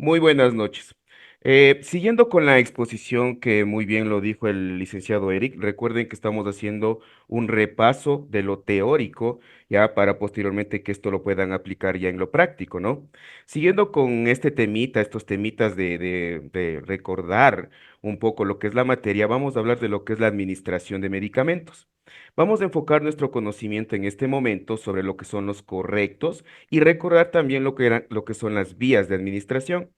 Muy buenas noches. Siguiendo con la exposición que muy bien lo dijo el licenciado Eric, recuerden que estamos haciendo un repaso de lo teórico, ya para posteriormente que esto lo puedan aplicar ya en lo práctico, ¿no? Siguiendo con este temita, estos temitas de recordar un poco lo que es la materia, vamos a hablar de lo que es la administración de medicamentos. Vamos a enfocar nuestro conocimiento en este momento sobre lo que son los correctos y recordar también lo que son las vías de administración.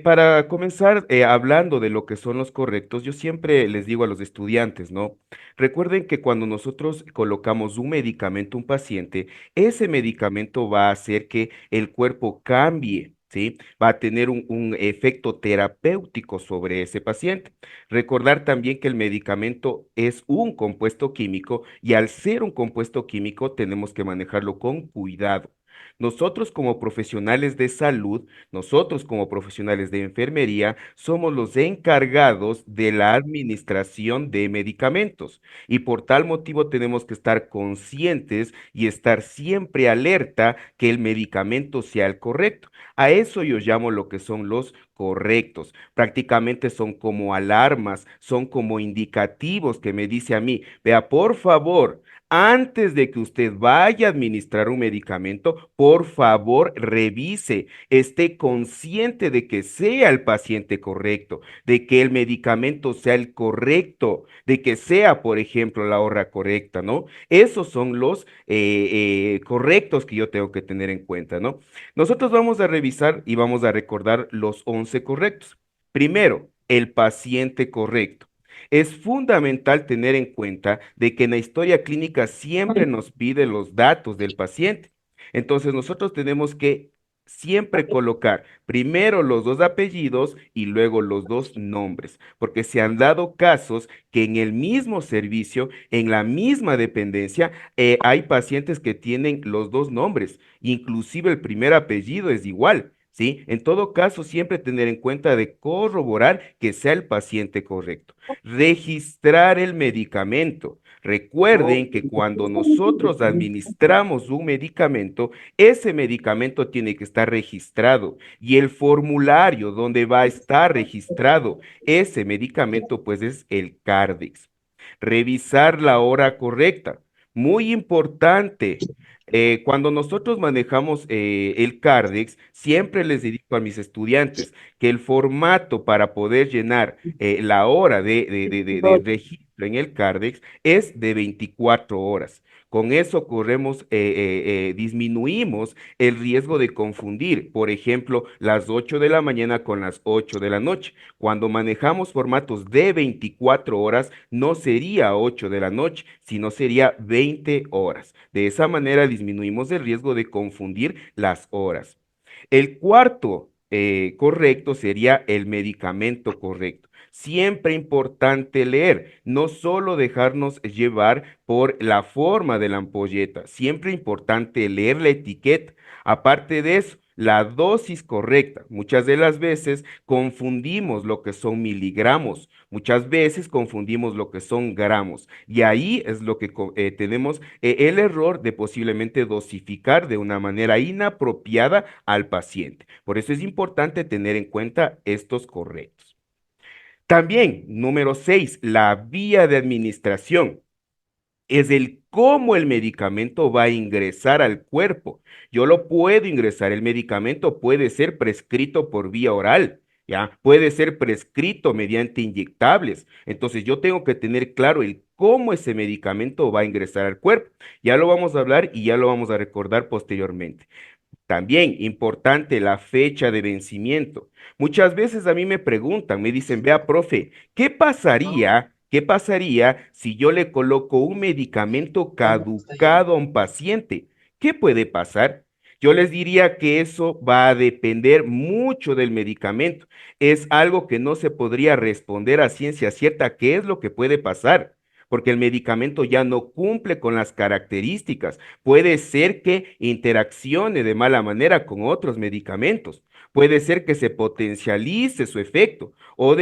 Para comenzar, hablando de lo que son los correctos, yo siempre les digo a los estudiantes, ¿no? Recuerden que cuando nosotros colocamos un medicamento a un paciente, ese medicamento va a hacer que el cuerpo cambie, ¿sí? Va a tener un efecto terapéutico sobre ese paciente. Recordar también que el medicamento es un compuesto químico y al ser un compuesto químico tenemos que manejarlo con cuidado. Nosotros como profesionales de salud, nosotros como profesionales de enfermería somos los encargados de la administración de medicamentos y por tal motivo tenemos que estar conscientes y estar siempre alerta que el medicamento sea el correcto. A eso yo llamo lo que son los correctos. Prácticamente son como alarmas, son como indicativos que me dice a mí, vea, por favor. Antes de que usted vaya a administrar un medicamento, por favor, revise, esté consciente de que sea el paciente correcto, de que el medicamento sea el correcto, de que sea, por ejemplo, la hora correcta, ¿no? Esos son los correctos que yo tengo que tener en cuenta, ¿no? Nosotros vamos a revisar y vamos a recordar los 11 correctos. Primero, el paciente correcto. Es fundamental tener en cuenta de que en la historia clínica siempre nos pide los datos del paciente. Entonces nosotros tenemos que siempre colocar primero los dos apellidos y luego los dos nombres, porque se han dado casos que en el mismo servicio, en la misma dependencia, hay pacientes que tienen los dos nombres, inclusive el primer apellido es igual. ¿Sí? En todo caso, siempre tener en cuenta de corroborar que sea el paciente correcto. Registrar el medicamento. Recuerden que cuando nosotros administramos un medicamento, ese medicamento tiene que estar registrado y el formulario donde va a estar registrado ese medicamento, pues es el Cardex. Revisar la hora correcta. Muy importante. Cuando nosotros manejamos el Cardex, siempre les digo a mis estudiantes que el formato para poder llenar la hora de registro en el Cardex es de 24 horas. Con eso disminuimos el riesgo de confundir, por ejemplo, las 8 de la mañana con las 8 de la noche. Cuando manejamos formatos de 24 horas, no sería 8 de la noche, sino sería 20 horas. De esa manera disminuimos el riesgo de confundir las horas. El cuarto correcto sería el medicamento correcto. Siempre importante leer, no solo dejarnos llevar por la forma de la ampolleta, siempre importante leer la etiqueta. Aparte de eso, la dosis correcta. Muchas de las veces confundimos lo que son miligramos, muchas veces confundimos lo que son gramos y ahí es lo que tenemos el error de posiblemente dosificar de una manera inapropiada al paciente. Por eso es importante tener en cuenta estos correctos. También, número 6, la vía de administración es el cómo el medicamento va a ingresar al cuerpo. Yo lo puedo ingresar, el medicamento puede ser prescrito por vía oral, ¿ya? Puede ser prescrito mediante inyectables. Entonces yo tengo que tener claro el cómo ese medicamento va a ingresar al cuerpo. Ya lo vamos a hablar y ya lo vamos a recordar posteriormente. También importante la fecha de vencimiento. Muchas veces a mí me preguntan, me dicen, vea, profe, qué pasaría si yo le coloco un medicamento caducado a un paciente? ¿Qué puede pasar? Yo les diría que eso va a depender mucho del medicamento. Es algo que no se podría responder a ciencia cierta qué es lo que puede pasar, porque el medicamento ya no cumple con las características. Puede ser que interaccione de mala manera con otros medicamentos. Puede ser que se potencialice su efecto o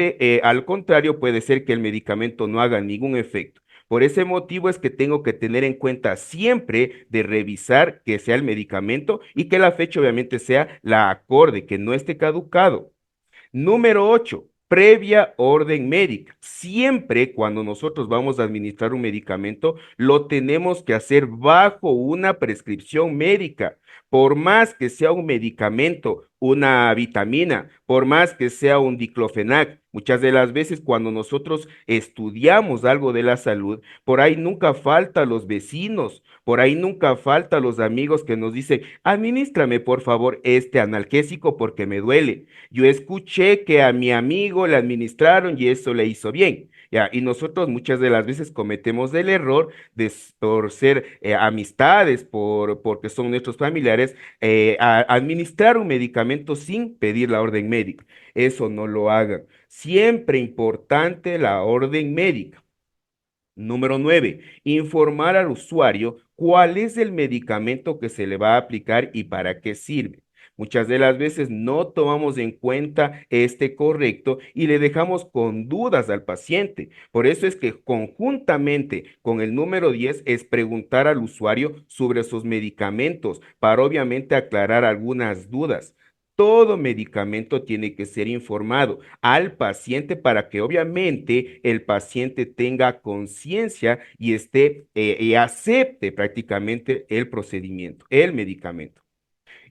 al contrario, puede ser que el medicamento no haga ningún efecto. Por ese motivo es que tengo que tener en cuenta siempre de revisar que sea el medicamento y que la fecha obviamente sea la acorde, que no esté caducado. Número 8, previa orden médica. Siempre cuando nosotros vamos a administrar un medicamento, lo tenemos que hacer bajo una prescripción médica. Por más que sea un medicamento, una vitamina, por más que sea un diclofenac, muchas de las veces cuando nosotros estudiamos algo de la salud, por ahí nunca falta los vecinos, por ahí nunca falta los amigos que nos dicen, administrame por favor este analgésico porque me duele. Yo escuché que a mi amigo le administraron y eso le hizo bien. Ya, y nosotros muchas de las veces cometemos el error de, por ser amistades, porque son nuestros familiares, administrar un medicamento sin pedir la orden médica. Eso no lo hagan. Siempre importante la orden médica. Número 9, informar al usuario cuál es el medicamento que se le va a aplicar y para qué sirve. Muchas de las veces no tomamos en cuenta este correcto y le dejamos con dudas al paciente. Por eso es que conjuntamente con el número 10 es preguntar al usuario sobre sus medicamentos para obviamente aclarar algunas dudas. Todo medicamento tiene que ser informado al paciente para que obviamente el paciente tenga conciencia y esté y acepte prácticamente el procedimiento, el medicamento.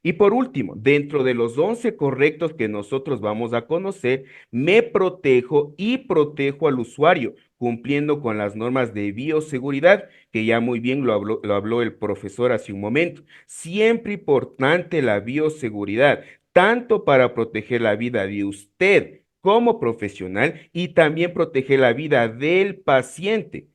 Y por último, dentro de los 11 correctos que nosotros vamos a conocer, me protejo y protejo al usuario, cumpliendo con las normas de bioseguridad, que ya muy bien lo habló el profesor hace un momento. Siempre importante la bioseguridad, tanto para proteger la vida de usted como profesional y también proteger la vida del paciente.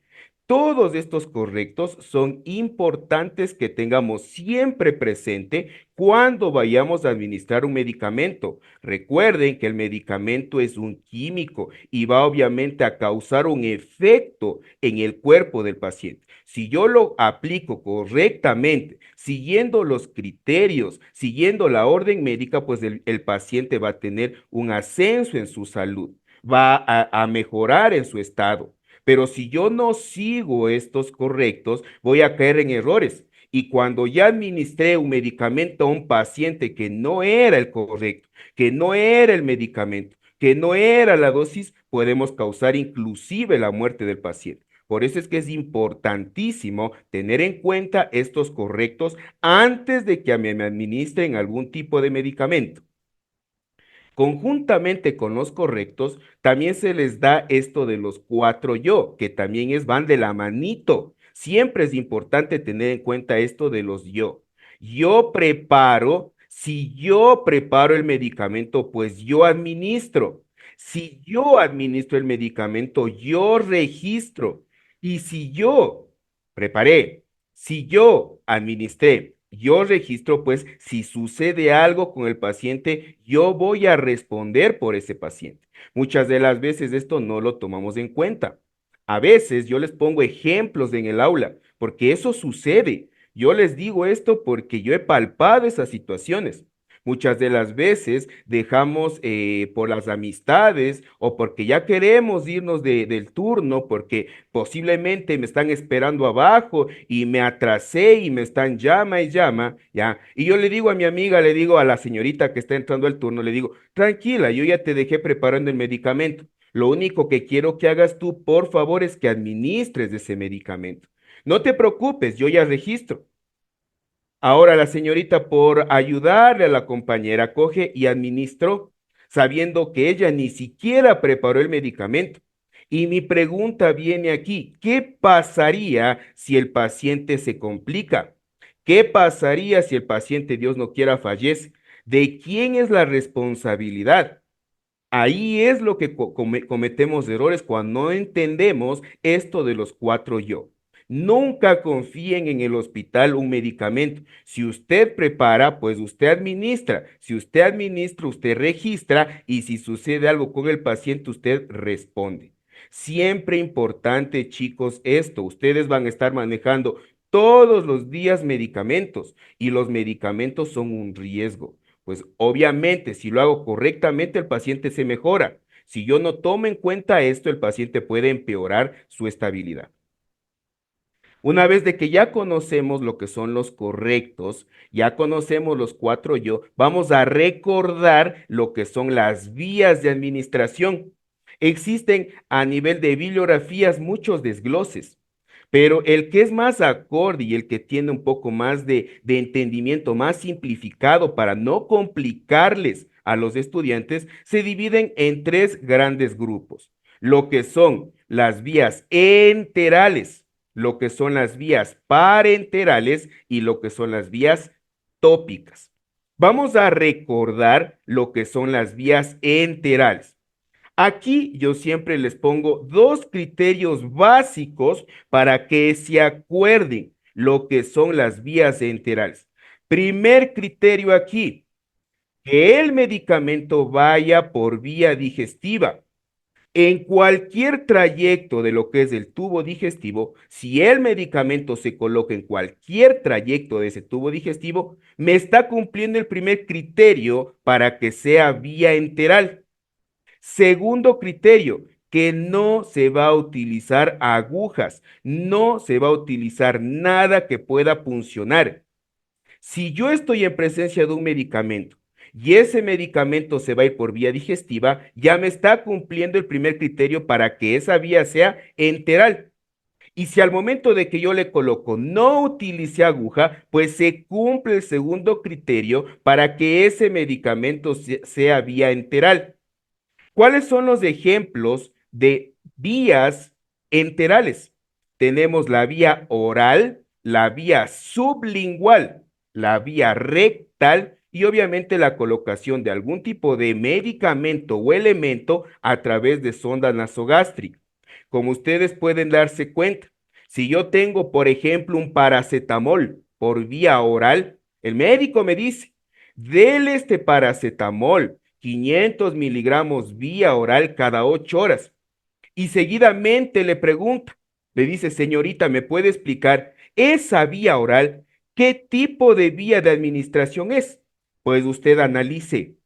Todos estos correctos son importantes que tengamos siempre presente cuando vayamos a administrar un medicamento. Recuerden que el medicamento es un químico y va obviamente a causar un efecto en el cuerpo del paciente. Si yo lo aplico correctamente, siguiendo los criterios, siguiendo la orden médica, pues el paciente va a tener un ascenso en su salud, va a mejorar en su estado. Pero si yo no sigo estos correctos, voy a caer en errores. Y cuando ya administré un medicamento a un paciente que no era el correcto, que no era el medicamento, que no era la dosis, podemos causar inclusive la muerte del paciente. Por eso es que es importantísimo tener en cuenta estos correctos antes de que me administren algún tipo de medicamento. Conjuntamente con los correctos, también se les da esto de los cuatro yo, que también van de la manito. Siempre es importante tener en cuenta esto de los yo. Yo preparo, si yo preparo el medicamento, pues yo administro. Si yo administro el medicamento, yo registro. Y si yo preparé, si yo administré, yo registro, pues si sucede algo con el paciente, yo voy a responder por ese paciente. Muchas de las veces esto no lo tomamos en cuenta. A veces yo les pongo ejemplos en el aula, porque eso sucede. Yo les digo esto porque yo he palpado esas situaciones. Muchas de las veces dejamos por las amistades o porque ya queremos irnos del turno, porque posiblemente me están esperando abajo y me atrasé y me están llama y llama, ¿ya? Y yo le digo a mi amiga, le digo a la señorita que está entrando al turno, le digo, tranquila, yo ya te dejé preparando el medicamento. Lo único que quiero que hagas tú, por favor, es que administres ese medicamento. No te preocupes, yo ya registro. Ahora la señorita, por ayudarle a la compañera, coge y administró, sabiendo que ella ni siquiera preparó el medicamento. Y mi pregunta viene aquí, ¿qué pasaría si el paciente se complica? ¿Qué pasaría si el paciente, Dios no quiera, fallece? ¿De quién es la responsabilidad? Ahí es lo que cometemos errores cuando no entendemos esto de los cuatro yo. Nunca confíen en el hospital un medicamento. Si usted prepara, pues usted administra. Si usted administra, usted registra y si sucede algo con el paciente, usted responde. Siempre importante, chicos, esto. Ustedes van a estar manejando todos los días medicamentos y los medicamentos son un riesgo. Pues obviamente, si lo hago correctamente, el paciente se mejora. Si yo no tomo en cuenta esto, el paciente puede empeorar su estabilidad. Una vez de que ya conocemos lo que son los correctos, ya conocemos los cuatro yo, vamos a recordar lo que son las vías de administración. Existen a nivel de bibliografías muchos desgloses, pero el que es más acorde y el que tiene un poco más de entendimiento, más simplificado para no complicarles a los estudiantes, se dividen en tres grandes grupos. Lo que son las vías enterales, lo que son las vías parenterales y lo que son las vías tópicas. Vamos a recordar lo que son las vías enterales. Aquí yo siempre les pongo dos criterios básicos para que se acuerden lo que son las vías enterales. Primer criterio aquí, que el medicamento vaya por vía digestiva. En cualquier trayecto de lo que es el tubo digestivo, si el medicamento se coloca en cualquier trayecto de ese tubo digestivo, me está cumpliendo el primer criterio para que sea vía enteral. Segundo criterio, que no se va a utilizar agujas, no se va a utilizar nada que pueda funcionar. Si yo estoy en presencia de un medicamento y ese medicamento se va a ir por vía digestiva, ya me está cumpliendo el primer criterio para que esa vía sea enteral. Y si al momento de que yo le coloco no utilice aguja, pues se cumple el segundo criterio para que ese medicamento sea vía enteral. ¿Cuáles son los ejemplos de vías enterales? Tenemos la vía oral, la vía sublingual, la vía rectal y obviamente la colocación de algún tipo de medicamento o elemento a través de sonda nasogástrica. Como ustedes pueden darse cuenta, si yo tengo, por ejemplo, un paracetamol por vía oral, el médico me dice, dele este paracetamol 500 miligramos vía oral cada 8 horas. Y seguidamente le pregunta, le dice, señorita, ¿me puede explicar esa vía oral qué tipo de vía de administración es? Pues usted analice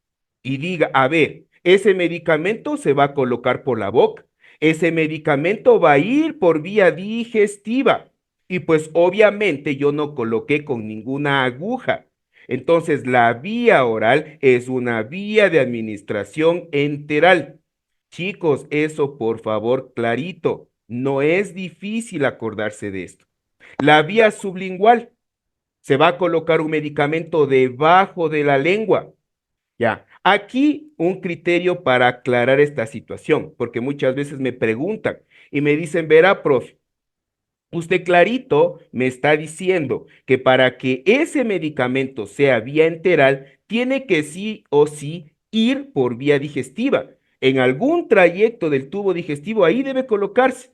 y diga, a ver, ese medicamento se va a colocar por la boca, ese medicamento va a ir por vía digestiva. Y pues obviamente yo no coloqué con ninguna aguja. Entonces, la vía oral es una vía de administración enteral. Chicos, eso por favor, clarito. No es difícil acordarse de esto. La vía sublingual, se va a colocar un medicamento debajo de la lengua. Ya, aquí un criterio para aclarar esta situación, porque muchas veces me preguntan y me dicen, verá, profe, usted clarito me está diciendo que para que ese medicamento sea vía enteral, tiene que sí o sí ir por vía digestiva. En algún trayecto del tubo digestivo ahí debe colocarse.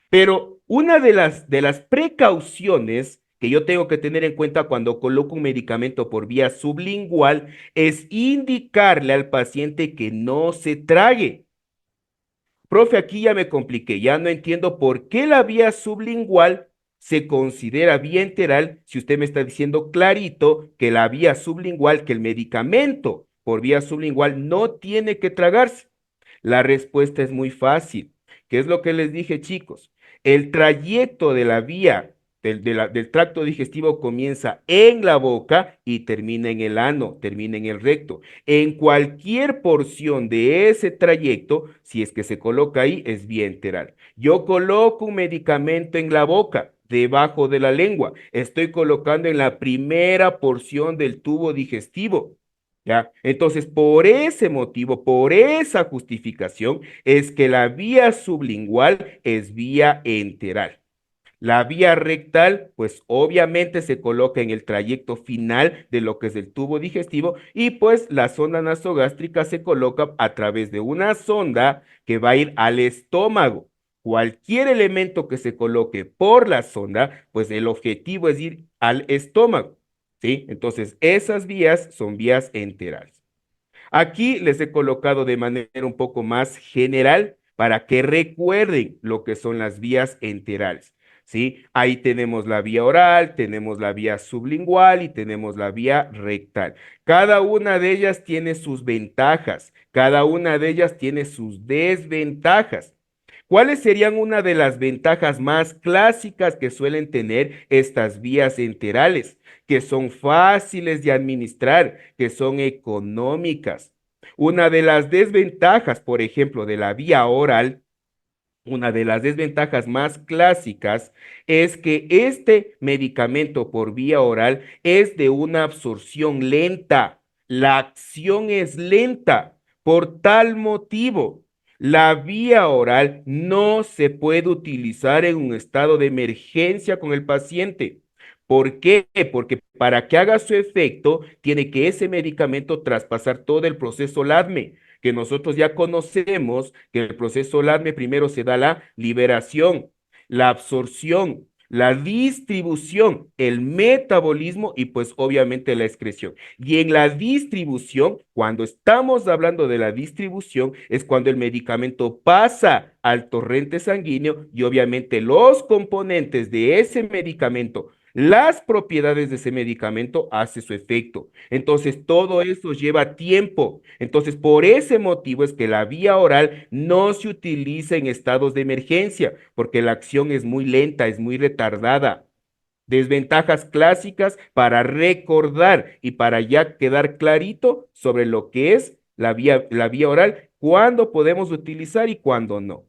Pero una de las precauciones que yo tengo que tener en cuenta cuando coloco un medicamento por vía sublingual es indicarle al paciente que no se trague. Profe, aquí ya me compliqué, ya no entiendo por qué la vía sublingual se considera vía enteral si usted me está diciendo clarito que la vía sublingual, que el medicamento por vía sublingual no tiene que tragarse. La respuesta es muy fácil. ¿Qué es lo que les dije, chicos? El trayecto de la vía del tracto digestivo comienza en la boca y termina en el ano, termina en el recto. En cualquier porción de ese trayecto, si es que se coloca ahí, es vía enteral. Yo coloco un medicamento en la boca, debajo de la lengua. Estoy colocando en la primera porción del tubo digestivo. ¿Ya? Entonces, por ese motivo, por esa justificación, es que la vía sublingual es vía enteral. La vía rectal, pues obviamente se coloca en el trayecto final de lo que es el tubo digestivo y pues la sonda nasogástrica se coloca a través de una sonda que va a ir al estómago. Cualquier elemento que se coloque por la sonda, pues el objetivo es ir al estómago, ¿sí? Entonces, esas vías son vías enterales. Aquí les he colocado de manera un poco más general para que recuerden lo que son las vías enterales, ¿sí? Ahí tenemos la vía oral, tenemos la vía sublingual y tenemos la vía rectal. Cada una de ellas tiene sus ventajas, cada una de ellas tiene sus desventajas. ¿Cuáles serían una de las ventajas más clásicas que suelen tener estas vías enterales? Que son fáciles de administrar, que son económicas. Una de las desventajas, por ejemplo, de la vía oral, una de las desventajas más clásicas es que este medicamento por vía oral es de una absorción lenta. La acción es lenta. Por tal motivo, la vía oral no se puede utilizar en un estado de emergencia con el paciente. ¿Por qué? Porque para que haga su efecto, tiene que ese medicamento traspasar todo el proceso LADME, que nosotros ya conocemos que el proceso LADME primero se da la liberación, la absorción, la distribución, el metabolismo y pues obviamente la excreción. Y en la distribución, cuando estamos hablando de la distribución, es cuando el medicamento pasa al torrente sanguíneo y obviamente los componentes de ese medicamento, las propiedades de ese medicamento hace su efecto. Entonces, todo eso lleva tiempo. Entonces, por ese motivo es que la vía oral no se utiliza en estados de emergencia, porque la acción es muy lenta, es muy retardada. Desventajas clásicas para recordar y para ya quedar clarito sobre lo que es la vía oral, cuándo podemos utilizar y cuándo no.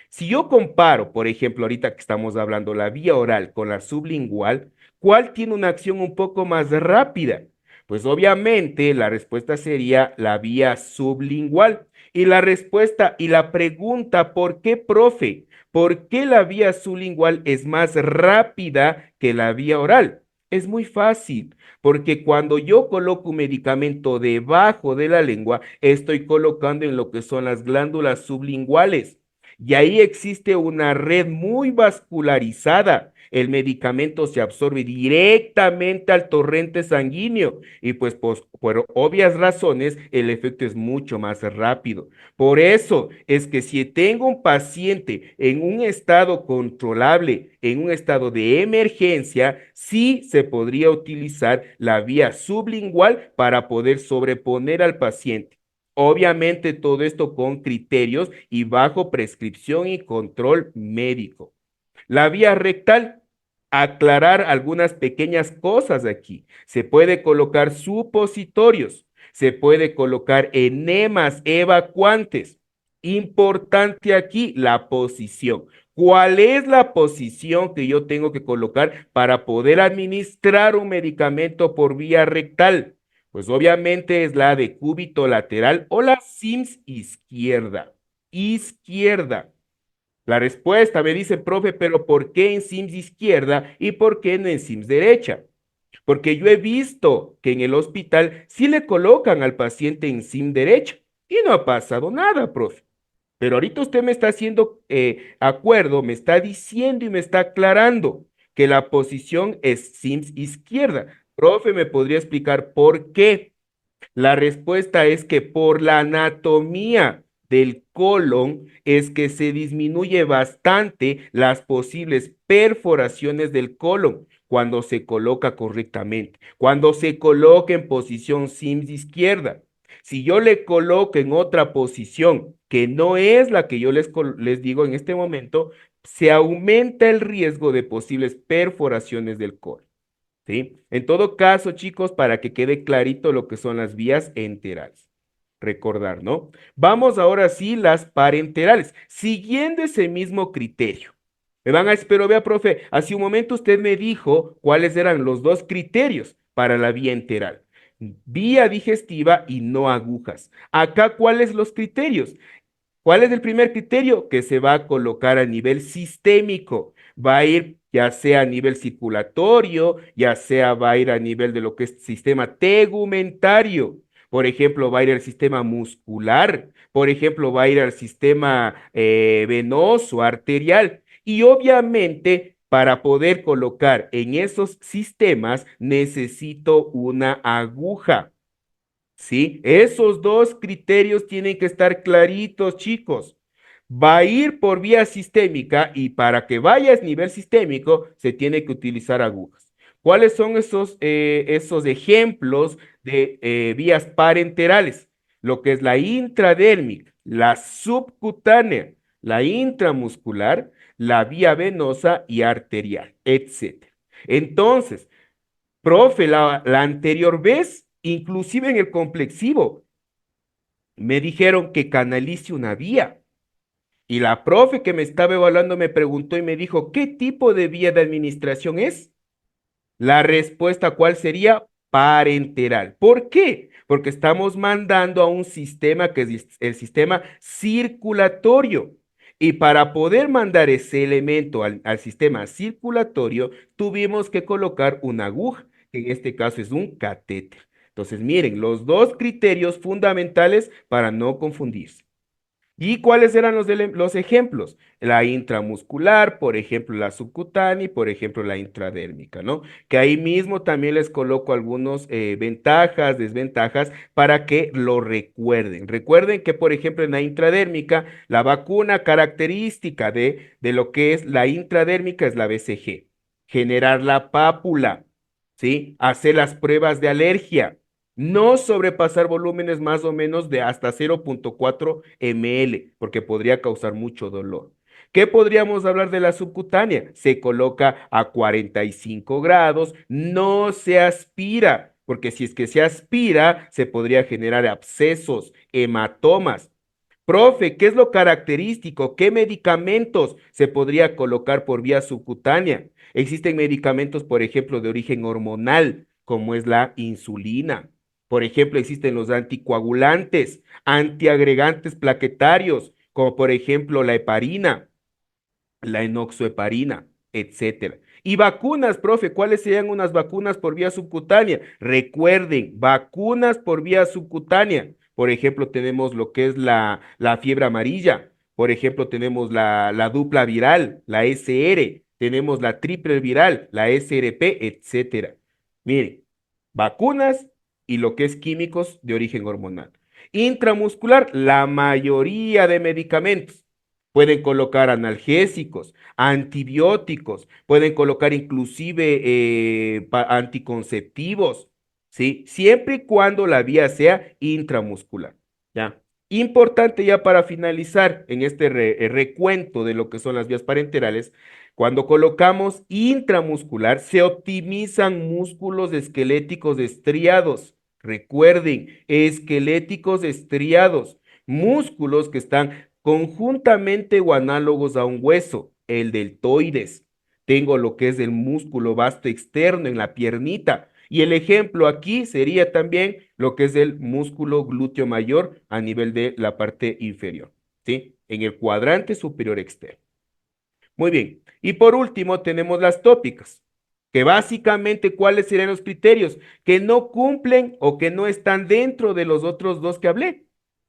Si yo comparo, por ejemplo, ahorita que estamos hablando la vía oral con la sublingual, ¿cuál tiene una acción un poco más rápida? Pues obviamente la respuesta sería la vía sublingual. Y la respuesta y la pregunta, ¿por qué, profe? ¿Por qué la vía sublingual es más rápida que la vía oral? Es muy fácil, porque cuando yo coloco un medicamento debajo de la lengua, estoy colocando en lo que son las glándulas sublinguales. Y ahí existe una red muy vascularizada. El medicamento se absorbe directamente al torrente sanguíneo y pues por obvias razones el efecto es mucho más rápido. Por eso es que si tengo un paciente en un estado controlable, en un estado de emergencia, sí se podría utilizar la vía sublingual para poder sobreponer al paciente. Obviamente todo esto con criterios y bajo prescripción y control médico. La vía rectal, aclarar algunas pequeñas cosas aquí. Se puede colocar supositorios, se puede colocar enemas evacuantes. Importante aquí la posición. ¿Cuál es la posición que yo tengo que colocar para poder administrar un medicamento por vía rectal? Pues obviamente es la de cúbito lateral o la SIMS izquierda. Izquierda. La respuesta me dice, profe, pero ¿por qué en Sims izquierda y por qué no en Sims derecha? Porque yo he visto que en el hospital sí le colocan al paciente en Sim derecha y no ha pasado nada, profe. Pero ahorita usted me está haciendo acuerdo, me está diciendo y me está aclarando que la posición es Sims izquierda. Profe, ¿me podría explicar por qué? La respuesta es que por la anatomía del colon es que se disminuye bastante las posibles perforaciones del colon cuando se coloca correctamente, cuando se coloca en posición Sims izquierda. Si yo le coloco en otra posición que no es la que yo les digo en este momento, se aumenta el riesgo de posibles perforaciones del colon. ¿Sí? En todo caso, chicos, para que quede clarito lo que son las vías enterales. Recordar, ¿no? Vamos ahora sí las parenterales, siguiendo ese mismo criterio. Me van a, pero vea, profe, hace un momento usted me dijo cuáles eran los dos criterios para la vía enteral. Vía digestiva y no agujas. Acá, ¿cuáles los criterios? ¿Cuál es el primer criterio? Que se va a colocar a nivel sistémico. Va a ir ya sea a nivel circulatorio, ya sea va a ir a nivel de lo que es sistema tegumentario. Por ejemplo, va a ir al sistema muscular. Por ejemplo, va a ir al sistema venoso, arterial. Y obviamente, para poder colocar en esos sistemas, necesito una aguja. ¿Sí? Esos dos criterios tienen que estar claritos, chicos. Va a ir por vía sistémica y para que vaya a nivel sistémico se tiene que utilizar agujas. ¿Cuáles son esos ejemplos de vías parenterales? Lo que es la intradérmica, la subcutánea, la intramuscular, la vía venosa y arterial, etcétera. Entonces, profe, la anterior vez, inclusive en el complexivo, me dijeron que canalice una vía. Y la profe que me estaba evaluando me preguntó y me dijo, ¿qué tipo de vía de administración es? La respuesta, ¿cuál sería? Parenteral. ¿Por qué? Porque estamos mandando a un sistema que es el sistema circulatorio. Y para poder mandar ese elemento al sistema circulatorio, tuvimos que colocar una aguja, que en este caso es un catéter. Entonces, miren, los dos criterios fundamentales para no confundirse. ¿Y cuáles eran los ejemplos? La intramuscular, por ejemplo, la subcutánea y, por ejemplo, la intradérmica, ¿no? Que ahí mismo también les coloco algunos ventajas, desventajas, para que lo recuerden. Recuerden que, por ejemplo, en la intradérmica, la vacuna característica de lo que es la intradérmica es la BCG. Generar la pápula, ¿sí? Hacer las pruebas de alergia, no sobrepasar volúmenes más o menos de hasta 0,4 ml, porque podría causar mucho dolor. ¿Qué podríamos hablar de la subcutánea? Se coloca a 45 grados, no se aspira, porque si es que se aspira, se podría generar abscesos, hematomas. Profe, ¿qué es lo característico? ¿Qué medicamentos se podría colocar por vía subcutánea? Existen medicamentos, por ejemplo, de origen hormonal, como es la insulina. Por ejemplo, existen los anticoagulantes, antiagregantes plaquetarios, como por ejemplo la heparina, la enoxoheparina, etcétera. Y vacunas, profe, ¿cuáles serían unas vacunas por vía subcutánea? Recuerden, vacunas por vía subcutánea. Por ejemplo, tenemos lo que es la fiebre amarilla. Por ejemplo, tenemos la dupla viral, la SR. Tenemos la triple viral, la SRP, etcétera. Miren, vacunas y lo que es químicos de origen hormonal. Intramuscular, la mayoría de medicamentos. Pueden colocar analgésicos, antibióticos, pueden colocar inclusive anticonceptivos, ¿sí? Siempre y cuando la vía sea intramuscular, ¿ya? Importante ya para finalizar en este recuento de lo que son las vías parenterales, cuando colocamos intramuscular, se optimizan músculos esqueléticos estriados. Recuerden, esqueléticos estriados, músculos que están conjuntamente o análogos a un hueso, el deltoides. Tengo lo que es el músculo vasto externo en la piernita. Y el ejemplo aquí sería también lo que es el músculo glúteo mayor a nivel de la parte inferior, ¿sí? En el cuadrante superior externo. Muy bien. Y por último tenemos las tópicas, que básicamente, ¿cuáles serían los criterios? Que no cumplen o que no están dentro de los otros dos que hablé.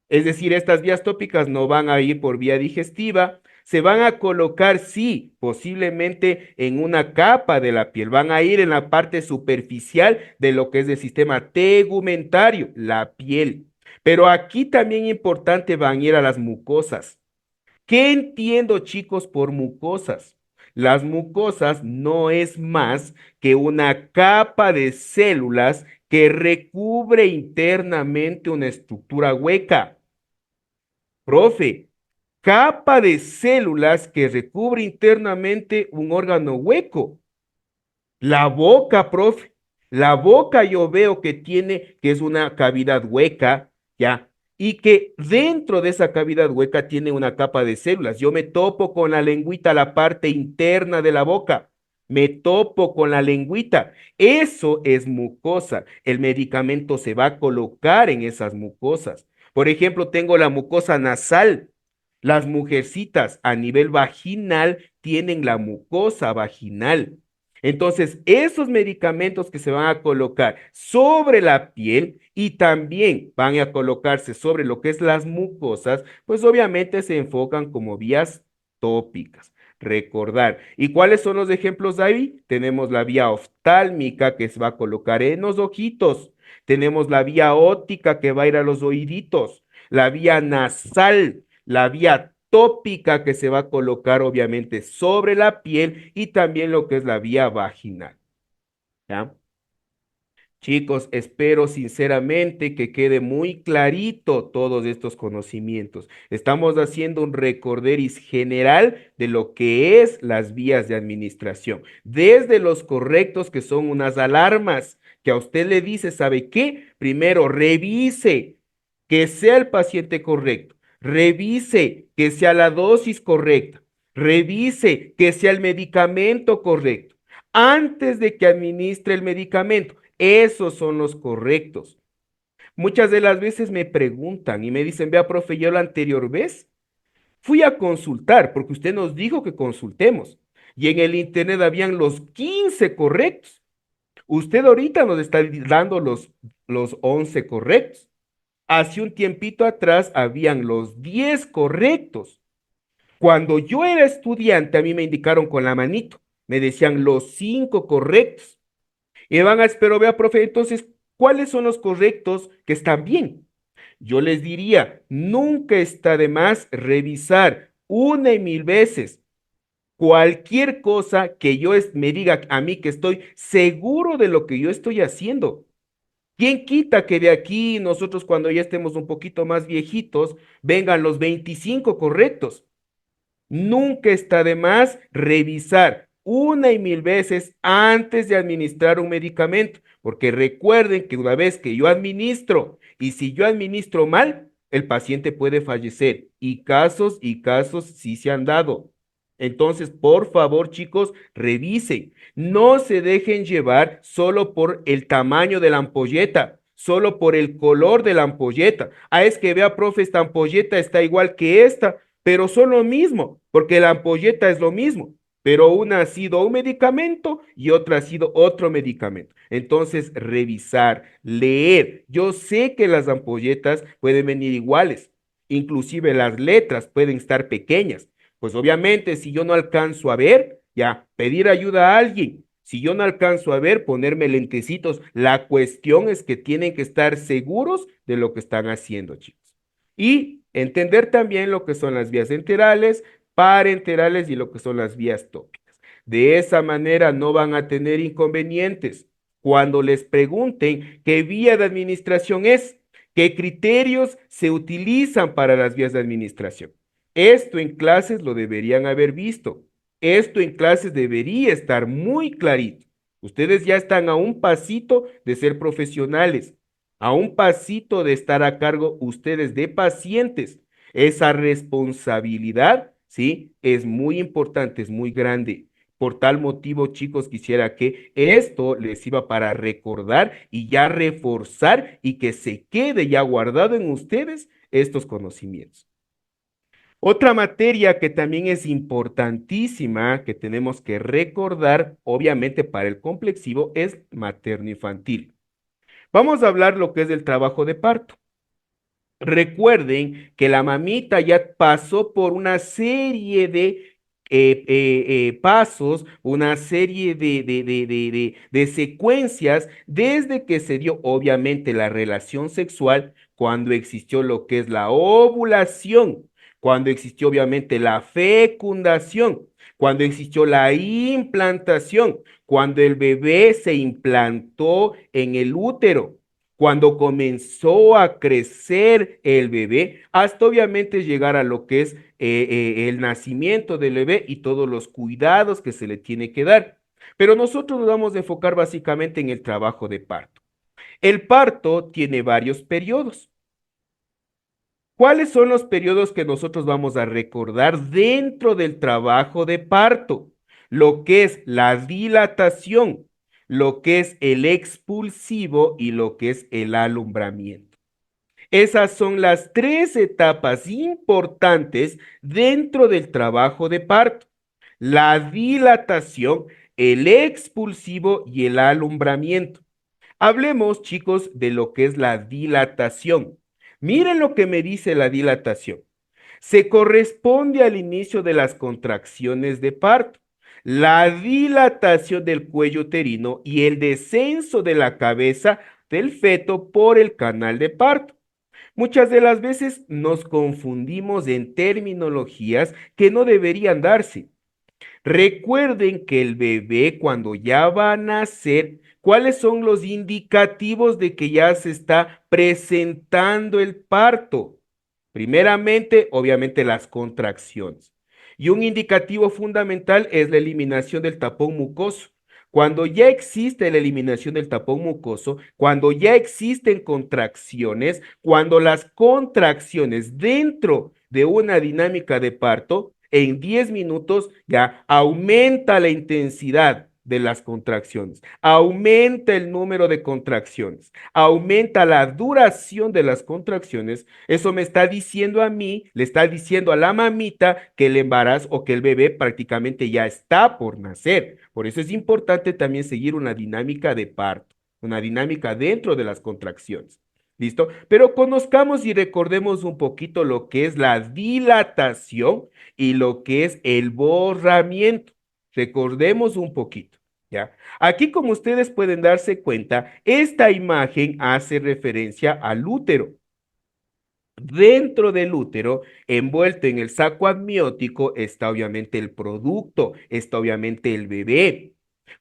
Es decir, estas vías tópicas no van a ir por vía digestiva, se van a colocar, sí, posiblemente en una capa de la piel, van a ir en la parte superficial de lo que es el sistema tegumentario, la piel. Pero aquí también importante van a ir a las mucosas. ¿Qué entiendo, chicos, por mucosas? Las mucosas no es más que una capa de células que recubre internamente una estructura hueca. Profe, capa de células que recubre internamente un órgano hueco. La boca, profe. La boca yo veo que tiene, que es una cavidad hueca, ¿ya? Y que dentro de esa cavidad hueca tiene una capa de células. Yo me topo con la lengüita, la parte interna de la boca. Me topo con la lengüita. Eso es mucosa. El medicamento se va a colocar en esas mucosas. Por ejemplo, tengo la mucosa nasal. Las mujercitas a nivel vaginal tienen la mucosa vaginal. Entonces, esos medicamentos que se van a colocar sobre la piel y también van a colocarse sobre lo que es las mucosas, pues obviamente se enfocan como vías tópicas. Recordar. ¿Y cuáles son los ejemplos de ahí? Tenemos la vía oftálmica que se va a colocar en los ojitos. Tenemos la vía óptica que va a ir a los oíditos. La vía nasal, la vía tópica que se va a colocar obviamente sobre la piel y también lo que es la vía vaginal, ¿ya? Chicos, espero sinceramente que quede muy clarito todos estos conocimientos. Estamos haciendo un recorderis general de lo que es las vías de administración, desde los correctos que son unas alarmas que a usted le dice, ¿sabe qué? Primero, revise que sea el paciente correcto, revise que sea la dosis correcta, revise que sea el medicamento correcto antes de que administre el medicamento. Esos son los correctos. Muchas de las veces me preguntan y me dicen, vea, profe, yo la anterior vez fui a consultar porque usted nos dijo que consultemos y en el internet habían los 15 correctos. Usted ahorita nos está dando los 11 correctos. Hace un tiempito atrás habían los 10 correctos. Cuando yo era estudiante, a mí me indicaron con la manito, me decían los 5 correctos. Y van a, pero vea, profe, entonces, ¿cuáles son los correctos que están bien? Yo les diría, nunca está de más revisar una y mil veces cualquier cosa que me diga a mí que estoy seguro de lo que yo estoy haciendo. ¿Quién quita que de aquí nosotros cuando ya estemos un poquito más viejitos vengan los 25 correctos? Nunca está de más revisar una y mil veces antes de administrar un medicamento, porque recuerden que una vez que yo administro y si yo administro mal, el paciente puede fallecer y casos sí se han dado. Entonces, por favor, chicos, revisen. No se dejen llevar solo por el tamaño de la ampolleta, solo por el color de la ampolleta. Ah, es que vea, profe, esta ampolleta está igual que esta, pero son lo mismo, porque la ampolleta es lo mismo, pero una ha sido un medicamento y otra ha sido otro medicamento. Entonces, revisar, leer. Yo sé que las ampolletas pueden venir iguales, inclusive las letras pueden estar pequeñas. Pues obviamente, si yo no alcanzo a ver, ya, pedir ayuda a alguien. Si yo no alcanzo a ver, ponerme lentecitos. La cuestión es que tienen que estar seguros de lo que están haciendo, chicos. Y entender también lo que son las vías enterales, parenterales y lo que son las vías tópicas. De esa manera no van a tener inconvenientes. Cuando les pregunten qué vía de administración es, qué criterios se utilizan para las vías de administración. Esto en clases lo deberían haber visto. Esto en clases debería estar muy clarito. Ustedes ya están a un pasito de ser profesionales, a un pasito de estar a cargo ustedes de pacientes. Esa responsabilidad, ¿sí? Es muy importante, es muy grande. Por tal motivo, chicos, quisiera que esto les iba para recordar y ya reforzar y que se quede ya guardado en ustedes estos conocimientos. Otra materia que también es importantísima, que tenemos que recordar, obviamente para el complexivo, es materno-infantil. Vamos a hablar lo que es el trabajo de parto. Recuerden que la mamita ya pasó por una serie de pasos, una serie de secuencias desde que se dio obviamente la relación sexual, cuando existió lo que es la ovulación, cuando existió obviamente la fecundación, cuando existió la implantación, cuando el bebé se implantó en el útero, cuando comenzó a crecer el bebé, hasta obviamente llegar a lo que es el nacimiento del bebé y todos los cuidados que se le tiene que dar. Pero nosotros nos vamos a enfocar básicamente en el trabajo de parto. El parto tiene varios periodos. ¿Cuáles son los periodos que nosotros vamos a recordar dentro del trabajo de parto? Lo que es la dilatación, lo que es el expulsivo y lo que es el alumbramiento. Esas son las tres etapas importantes dentro del trabajo de parto. La dilatación, el expulsivo y el alumbramiento. Hablemos, chicos, de lo que es la dilatación. Miren lo que me dice la dilatación. Se corresponde al inicio de las contracciones de parto, la dilatación del cuello uterino y el descenso de la cabeza del feto por el canal de parto. Muchas de las veces nos confundimos en terminologías que no deberían darse. Recuerden que el bebé cuando ya va a nacer, ¿cuáles son los indicativos de que ya se está presentando el parto? Primeramente, obviamente las contracciones. Y un indicativo fundamental es la eliminación del tapón mucoso. Cuando ya existe la eliminación del tapón mucoso, cuando ya existen contracciones, cuando las contracciones dentro de una dinámica de parto, en 10 minutos ya aumenta la intensidad de las contracciones, aumenta el número de contracciones, aumenta la duración de las contracciones. Eso me está diciendo a mí, le está diciendo a la mamita que el embarazo o que el bebé prácticamente ya está por nacer. Por eso es importante también seguir una dinámica de parto, una dinámica dentro de las contracciones. ¿Listo? Pero conozcamos y recordemos un poquito lo que es la dilatación y lo que es el borramiento. Recordemos un poquito, ¿ya? Aquí, como ustedes pueden darse cuenta, esta imagen hace referencia al útero. Dentro del útero, envuelto en el saco amniótico, está obviamente el producto, está obviamente el bebé.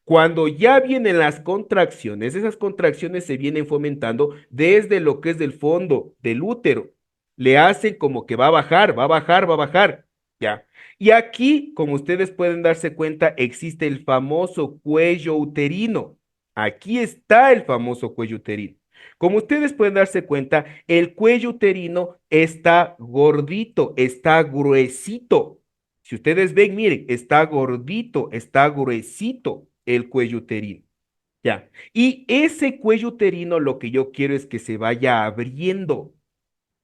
Cuando ya vienen las contracciones, esas contracciones se vienen fomentando desde lo que es del fondo del útero. Le hacen como que va a bajar, va a bajar, va a bajar. Ya. Y aquí, como ustedes pueden darse cuenta, existe el famoso cuello uterino. Aquí está el famoso cuello uterino. Como ustedes pueden darse cuenta, el cuello uterino está gordito, está gruesito. Si ustedes ven, miren, está gordito, está gruesito el cuello uterino. Ya. Y ese cuello uterino lo que yo quiero es que se vaya abriendo.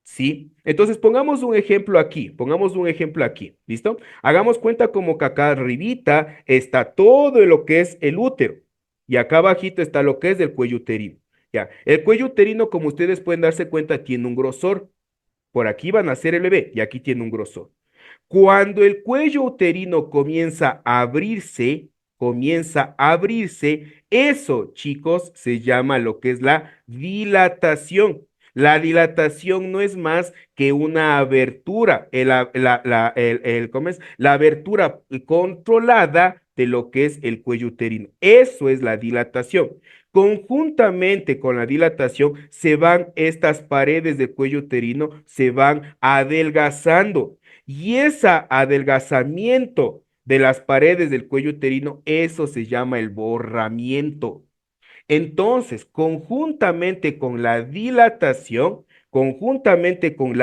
¿Sí? Entonces pongamos un ejemplo aquí, pongamos un ejemplo aquí, ¿listo? Hagamos cuenta como que acá arribita está todo lo que es el útero y acá abajito está lo que es el cuello uterino. Ya, el cuello uterino, como ustedes pueden darse cuenta, tiene un grosor. Por aquí va a nacer el bebé y aquí tiene un grosor. Cuando el cuello uterino comienza a abrirse, eso, chicos, se llama lo que es la dilatación. La dilatación no es más que una abertura, ¿cómo es? La abertura controlada de lo que es el cuello uterino. Eso es la dilatación. Conjuntamente con la dilatación se van estas paredes del cuello uterino, se van adelgazando. Y ese adelgazamiento de las paredes del cuello uterino, eso se llama el borramiento. Entonces, conjuntamente con la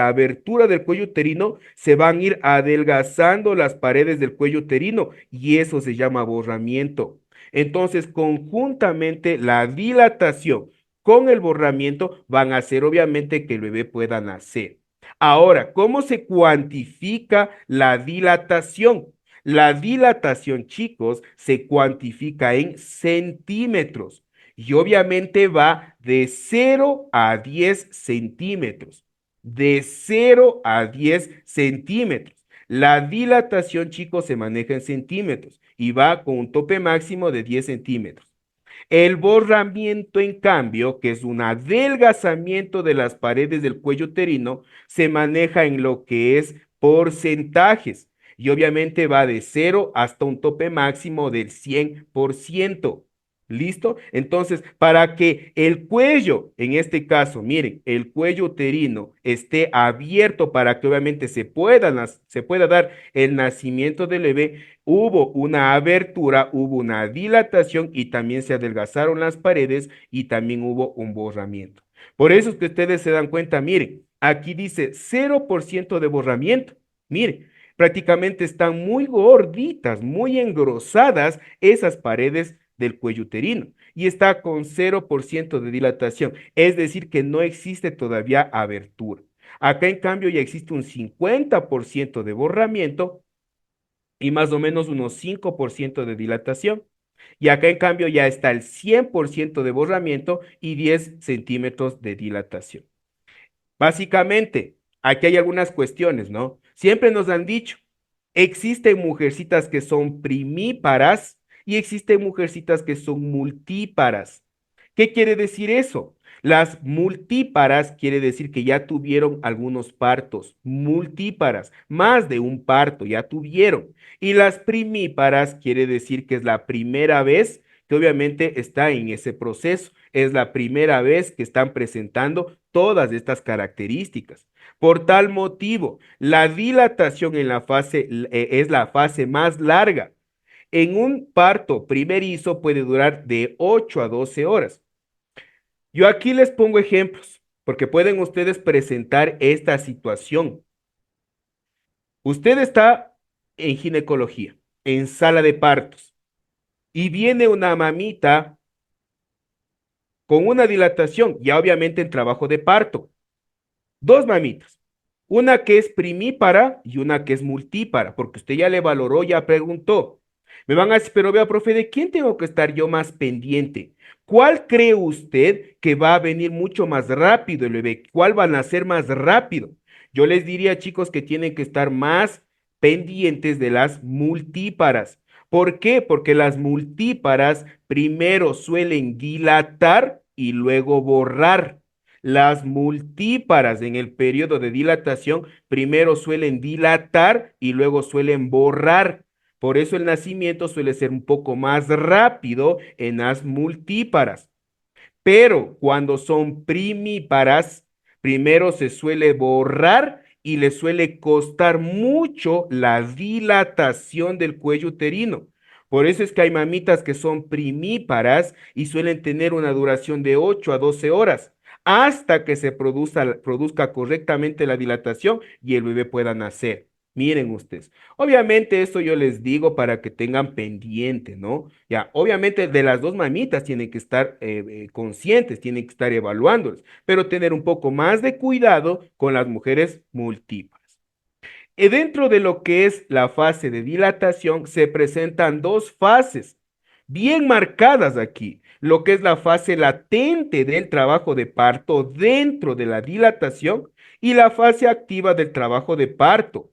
abertura del cuello uterino, se van a ir adelgazando las paredes del cuello uterino y eso se llama borramiento. Entonces, conjuntamente la dilatación con el borramiento van a hacer obviamente que el bebé pueda nacer. Ahora, ¿cómo se cuantifica la dilatación? La dilatación, chicos, se cuantifica en centímetros y obviamente va de 0 a 10 centímetros. De 0 a 10 centímetros. La dilatación, chicos, se maneja en centímetros y va con un tope máximo de 10 centímetros. El borramiento, en cambio, que es un adelgazamiento de las paredes del cuello uterino, se maneja en lo que es porcentajes y obviamente va de 0 hasta un tope máximo del 100%. ¿Listo? Entonces, para que el cuello, en este caso, miren, el cuello uterino esté abierto para que obviamente se pueda dar el nacimiento del bebé, hubo una abertura, hubo una dilatación y también se adelgazaron las paredes y también hubo un borramiento. Por eso es que ustedes se dan cuenta, miren, aquí dice 0% de borramiento. Miren, prácticamente están muy gorditas, muy engrosadas esas paredes del cuello uterino y está con 0% de dilatación, es decir, que no existe todavía abertura. Acá en cambio ya existe un 50% de borramiento y más o menos unos 5% de dilatación. Y acá en cambio ya está el 100% de borramiento y 10 centímetros de dilatación. Básicamente, aquí hay algunas cuestiones, ¿no? Siempre nos han dicho, existen mujercitas que son primíparas y existen mujercitas que son multíparas. ¿Qué quiere decir eso? Las multíparas quiere decir que ya tuvieron algunos partos, multíparas, más de un parto ya tuvieron. Y las primíparas quiere decir que es la primera vez que obviamente está en ese proceso, es la primera vez que están presentando todas estas características. Por tal motivo, la dilatación en la fase es la fase más larga. En un parto primerizo puede durar de 8 a 12 horas. Yo aquí les pongo ejemplos, porque pueden ustedes presentar esta situación. Usted está en ginecología, en sala de partos, y viene una mamita con una dilatación, ya obviamente en trabajo de parto. Dos mamitas, una que es primípara y una que es multípara, porque usted ya le valoró, ya preguntó. Me van a decir, pero vea, profe, ¿de quién tengo que estar yo más pendiente? ¿Cuál cree usted que va a venir mucho más rápido el bebé? ¿Cuál va a nacer más rápido? Yo les diría, chicos, que tienen que estar más pendientes de las multíparas. ¿Por qué? Porque las multíparas primero suelen dilatar y luego borrar. Las multíparas en el periodo de dilatación primero suelen dilatar y luego suelen borrar. Por eso el nacimiento suele ser un poco más rápido en las multíparas. Pero cuando son primíparas, primero se suele borrar y le suele costar mucho la dilatación del cuello uterino. Por eso es que hay mamitas que son primíparas y suelen tener una duración de 8 a 12 horas hasta que se produzca correctamente la dilatación y el bebé pueda nacer. Miren ustedes. Obviamente esto yo les digo para que tengan pendiente, ¿no? Ya, obviamente de las dos mamitas tienen que estar conscientes, tienen que estar evaluándolas, pero tener un poco más de cuidado con las mujeres múltiples. Dentro de lo que es la fase de dilatación se presentan dos fases bien marcadas aquí, lo que es la fase latente del trabajo de parto dentro de la dilatación y la fase activa del trabajo de parto.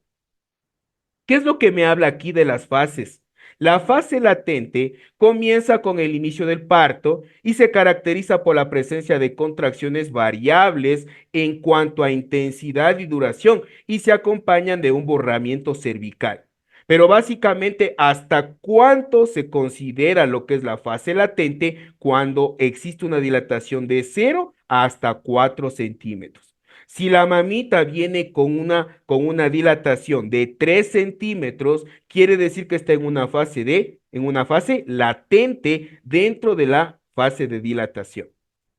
¿Qué es lo que me habla aquí de las fases? La fase latente comienza con el inicio del parto y se caracteriza por la presencia de contracciones variables en cuanto a intensidad y duración y se acompañan de un borramiento cervical. Pero básicamente, ¿hasta cuánto se considera lo que es la fase latente cuando existe una dilatación de 0 hasta 4 centímetros? Si la mamita viene con una dilatación de 3 centímetros, quiere decir que está en una fase latente dentro de la fase de dilatación.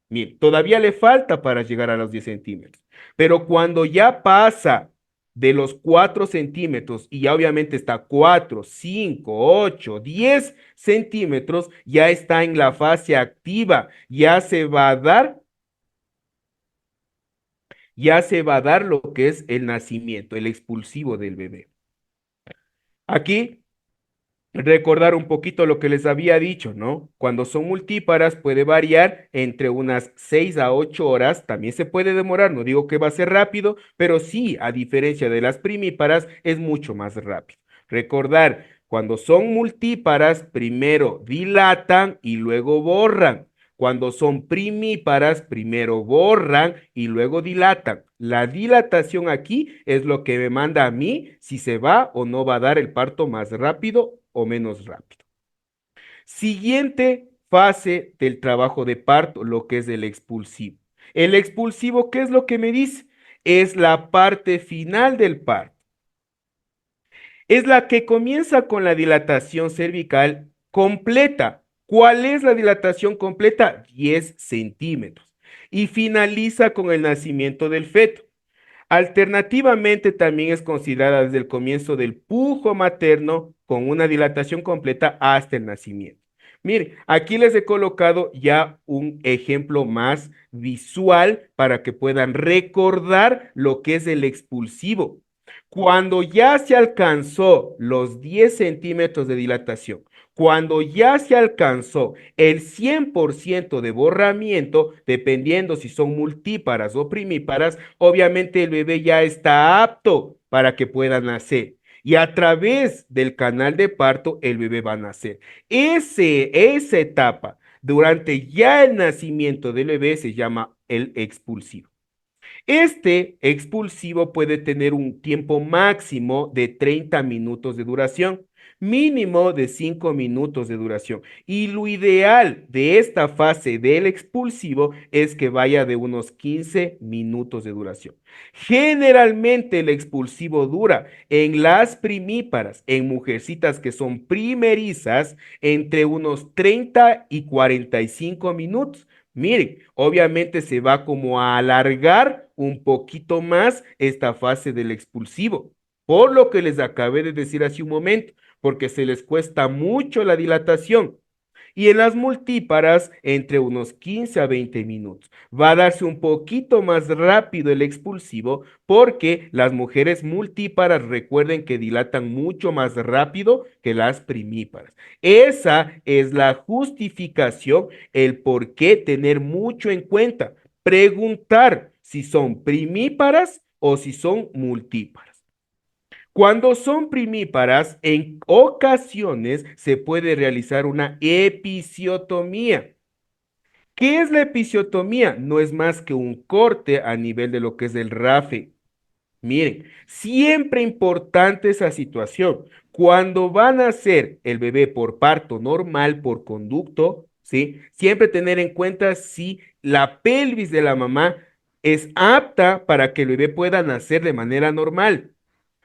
Mire, todavía le falta para llegar a los 10 centímetros, pero cuando ya pasa de los 4 centímetros y ya obviamente está 4, 5, 8, 10 centímetros, ya está en la fase activa, ya se va a dar lo que es el nacimiento, el expulsivo del bebé. Aquí recordar un poquito lo que les había dicho, ¿no? Cuando son multíparas puede variar entre unas 6 a 8 horas, también se puede demorar, no digo que va a ser rápido, pero sí, a diferencia de las primíparas, es mucho más rápido. Recordar, cuando son multíparas, primero dilatan y luego borran. Cuando son primíparas, primero borran y luego dilatan. La dilatación aquí es lo que me manda a mí si se va o no va a dar el parto más rápido o menos rápido. Siguiente fase del trabajo de parto, lo que es el expulsivo. El expulsivo, ¿qué es lo que me dice? Es la parte final del parto. Es la que comienza con la dilatación cervical completa. ¿Cuál es la dilatación completa? 10 centímetros. Y finaliza con el nacimiento del feto. Alternativamente, también es considerada desde el comienzo del pujo materno con una dilatación completa hasta el nacimiento. Mire, aquí les he colocado ya un ejemplo más visual para que puedan recordar lo que es el expulsivo. Cuando ya se alcanzó los 10 centímetros de dilatación, cuando ya se alcanzó el 100% de borramiento, dependiendo si son multíparas o primíparas, obviamente el bebé ya está apto para que pueda nacer. Y a través del canal de parto, el bebé va a nacer. Esa etapa durante ya el nacimiento del bebé se llama el expulsivo. Este expulsivo puede tener un tiempo máximo de 30 minutos de duración, mínimo de 5 minutos de duración. Y lo ideal de esta fase del expulsivo es que vaya de unos 15 minutos de duración. Generalmente el expulsivo dura en las primíparas, en mujercitas que son primerizas, entre unos 30 y 45 minutos. Miren, obviamente se va como a alargar un poquito más esta fase del expulsivo, por lo que les acabé de decir hace un momento, porque se les cuesta mucho la dilatación. Y en las multíparas, entre unos 15 a 20 minutos. Va a darse un poquito más rápido el expulsivo porque las mujeres multíparas recuerden que dilatan mucho más rápido que las primíparas. Esa es la justificación, el por qué tener mucho en cuenta. Preguntar si son primíparas o si son multíparas. Cuando son primíparas, en ocasiones se puede realizar una episiotomía. ¿Qué es la episiotomía? No es más que un corte a nivel de lo que es el RAFE. Miren, siempre importante esa situación. Cuando van a hacer el bebé por parto normal, por conducto, ¿sí? Siempre tener en cuenta si la pelvis de la mamá es apta para que el bebé pueda nacer de manera normal.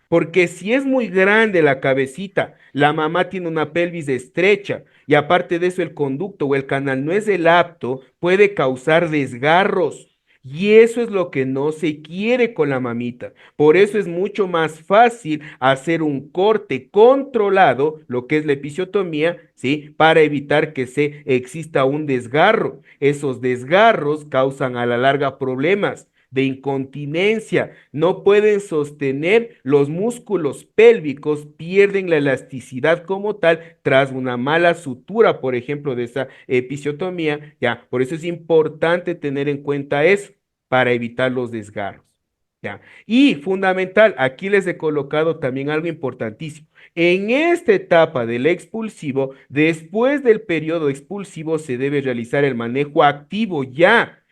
Porque si es muy grande la cabecita, la mamá tiene una pelvis estrecha y aparte de eso el conducto o el canal no es el apto, puede causar desgarros. Y eso es lo que no se quiere con la mamita. Por eso es mucho más fácil hacer un corte controlado, lo que es la episiotomía, ¿sí? Para evitar que se exista un desgarro. Esos desgarros causan a la larga problemas de incontinencia, no pueden sostener los músculos pélvicos, pierden la elasticidad como tal tras una mala sutura, por ejemplo, de esa episiotomía, ya, por eso es importante tener en cuenta eso para evitar los desgarros. Ya. Y fundamental, aquí les he colocado también algo importantísimo. En esta etapa del expulsivo, después del periodo expulsivo, se debe realizar el manejo activo ya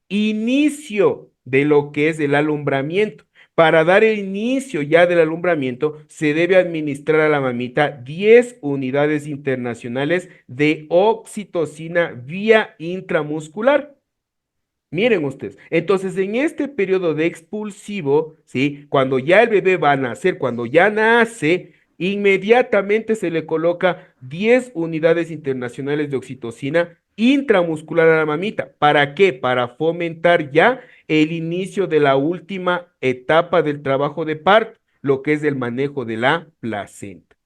inicio de lo que es el alumbramiento. Para dar el inicio ya del alumbramiento, se debe administrar a la mamita 10 unidades internacionales de oxitocina vía intramuscular. Miren ustedes, entonces en este periodo de expulsivo, ¿sí? Cuando ya el bebé va a nacer, cuando ya nace, inmediatamente se le coloca 10 unidades internacionales de oxitocina intramuscular a la mamita. ¿Para qué? Para fomentar ya el inicio de la última etapa del trabajo de parto, lo que es el manejo de la placenta.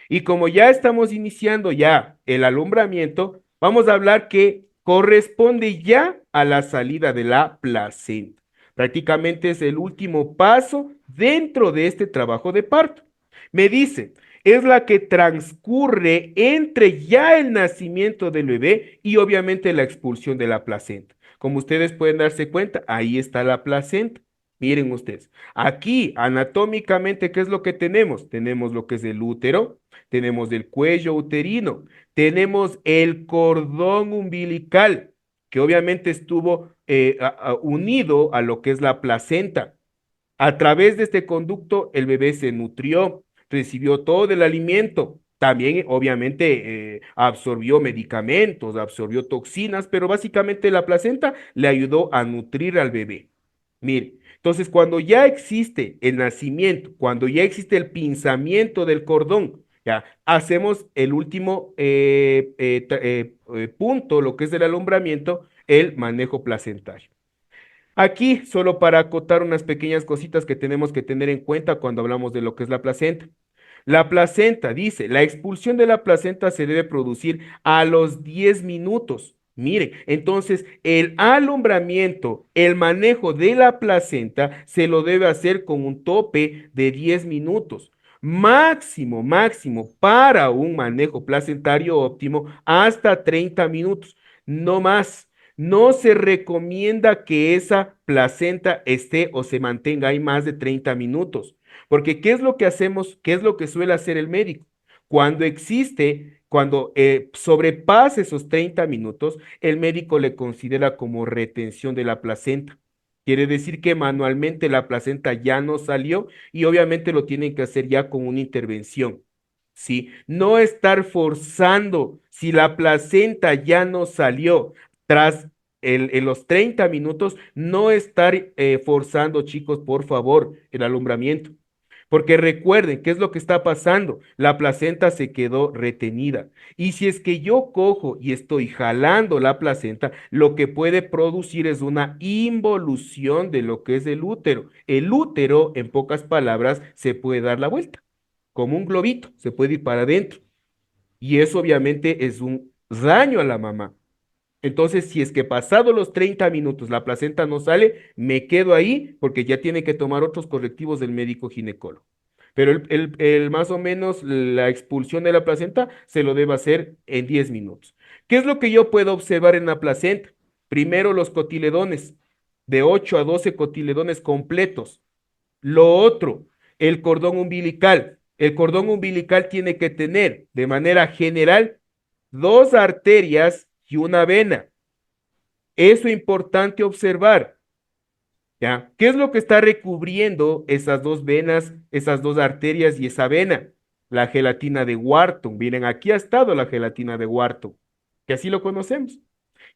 Y como ya estamos iniciando ya el alumbramiento, vamos a hablar que corresponde ya a la salida de la placenta. Prácticamente es el último paso dentro de este trabajo de parto. Me dice, es la que transcurre entre ya el nacimiento del bebé y obviamente la expulsión de la placenta. Como ustedes pueden darse cuenta, ahí está la placenta. Miren ustedes, aquí anatómicamente, ¿qué es lo que tenemos? Tenemos lo que es el útero, tenemos el cuello uterino, tenemos el cordón umbilical, que obviamente estuvo unido a lo que es la placenta. A través de este conducto, el bebé se nutrió, recibió todo el alimento. También, obviamente, absorbió medicamentos, absorbió toxinas, pero básicamente la placenta le ayudó a nutrir al bebé. Mire, entonces cuando ya existe el nacimiento, cuando ya existe el pinzamiento del cordón, ya hacemos el último punto, lo que es el alumbramiento, el manejo placentario. Aquí, solo para acotar unas pequeñas cositas que tenemos que tener en cuenta cuando hablamos de lo que es la placenta. La placenta, dice, la expulsión de la placenta se debe producir a los 10 minutos. Miren, entonces el alumbramiento, el manejo de la placenta se lo debe hacer con un tope de 10 minutos. Máximo, máximo para un manejo placentario óptimo hasta 30 minutos, no más. No se recomienda que esa placenta esté o se mantenga ahí más de 30 minutos. Porque ¿qué es lo que hacemos? ¿Qué es lo que suele hacer el médico? Cuando existe, Cuando sobrepasa esos 30 minutos, el médico le considera como retención de la placenta. Quiere decir que manualmente la placenta ya no salió y obviamente lo tienen que hacer ya con una intervención. ¿Sí? No estar forzando si la placenta ya no salió tras en los 30 minutos, no estar forzando, chicos, por favor, el alumbramiento. Porque recuerden, ¿qué es lo que está pasando? La placenta se quedó retenida. Y si es que yo cojo y estoy jalando la placenta, lo que puede producir es una involución de lo que es el útero. El útero, en pocas palabras, se puede dar la vuelta, como un globito, se puede ir para adentro. Y eso obviamente es un daño a la mamá. Entonces, si es que pasado los 30 minutos la placenta no sale, me quedo ahí porque ya tiene que tomar otros correctivos del médico ginecólogo. Pero más o menos la expulsión de la placenta se lo debe hacer en 10 minutos. ¿Qué es lo que yo puedo observar en la placenta? Primero los cotiledones, de 8 a 12 cotiledones completos. Lo otro, el cordón umbilical. El cordón umbilical tiene que tener de manera general dos arterias y una vena. Eso es importante observar, ¿ya? ¿Qué es lo que está recubriendo esas dos venas, esas dos arterias y esa vena? La gelatina de Wharton. Miren, aquí ha estado la gelatina de Wharton, que así lo conocemos.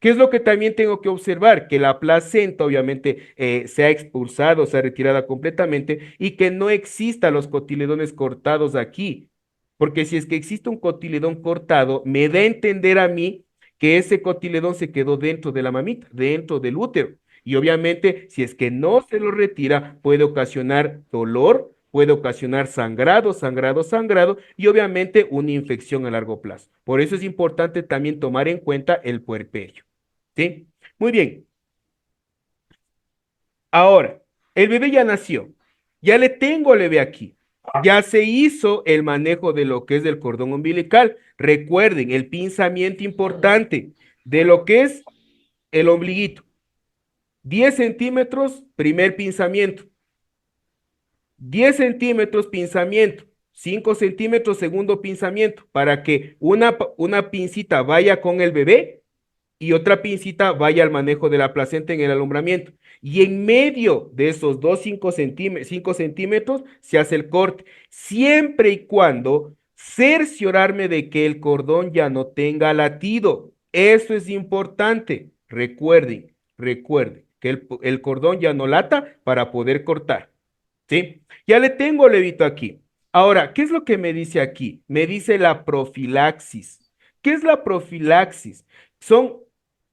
¿Qué es lo que también tengo que observar? Que la placenta obviamente se ha expulsado, se ha retirado completamente y que no existan los cotiledones cortados aquí. Porque si es que existe un cotiledón cortado, me da a entender a mí que ese cotiledón se quedó dentro de la mamita, dentro del útero. Y obviamente, si es que no se lo retira, puede ocasionar dolor, puede ocasionar sangrado, sangrado, sangrado y obviamente una infección a largo plazo. Por eso es importante también tomar en cuenta el puerperio. ¿Sí? Muy bien. Ahora, el bebé ya nació. Ya le tengo al bebé aquí. Ya se hizo el manejo de lo que es del cordón umbilical. Recuerden, el pinzamiento importante de lo que es el ombliguito. 10 centímetros, primer pinzamiento. 10 centímetros, pinzamiento. 5 centímetros, segundo pinzamiento. Para que una pincita vaya con el bebé y otra pincita vaya al manejo de la placenta en el alumbramiento. Y en medio de esos 5 centímetros se hace el corte, siempre y cuando cerciorarme de que el cordón ya no tenga latido. Eso es importante. Recuerden que el cordón ya no lata para poder cortar. ¿Sí? Ya le tengo levito aquí. Ahora, ¿qué es lo que me dice aquí? Me dice la profilaxis. ¿Qué es la profilaxis? Son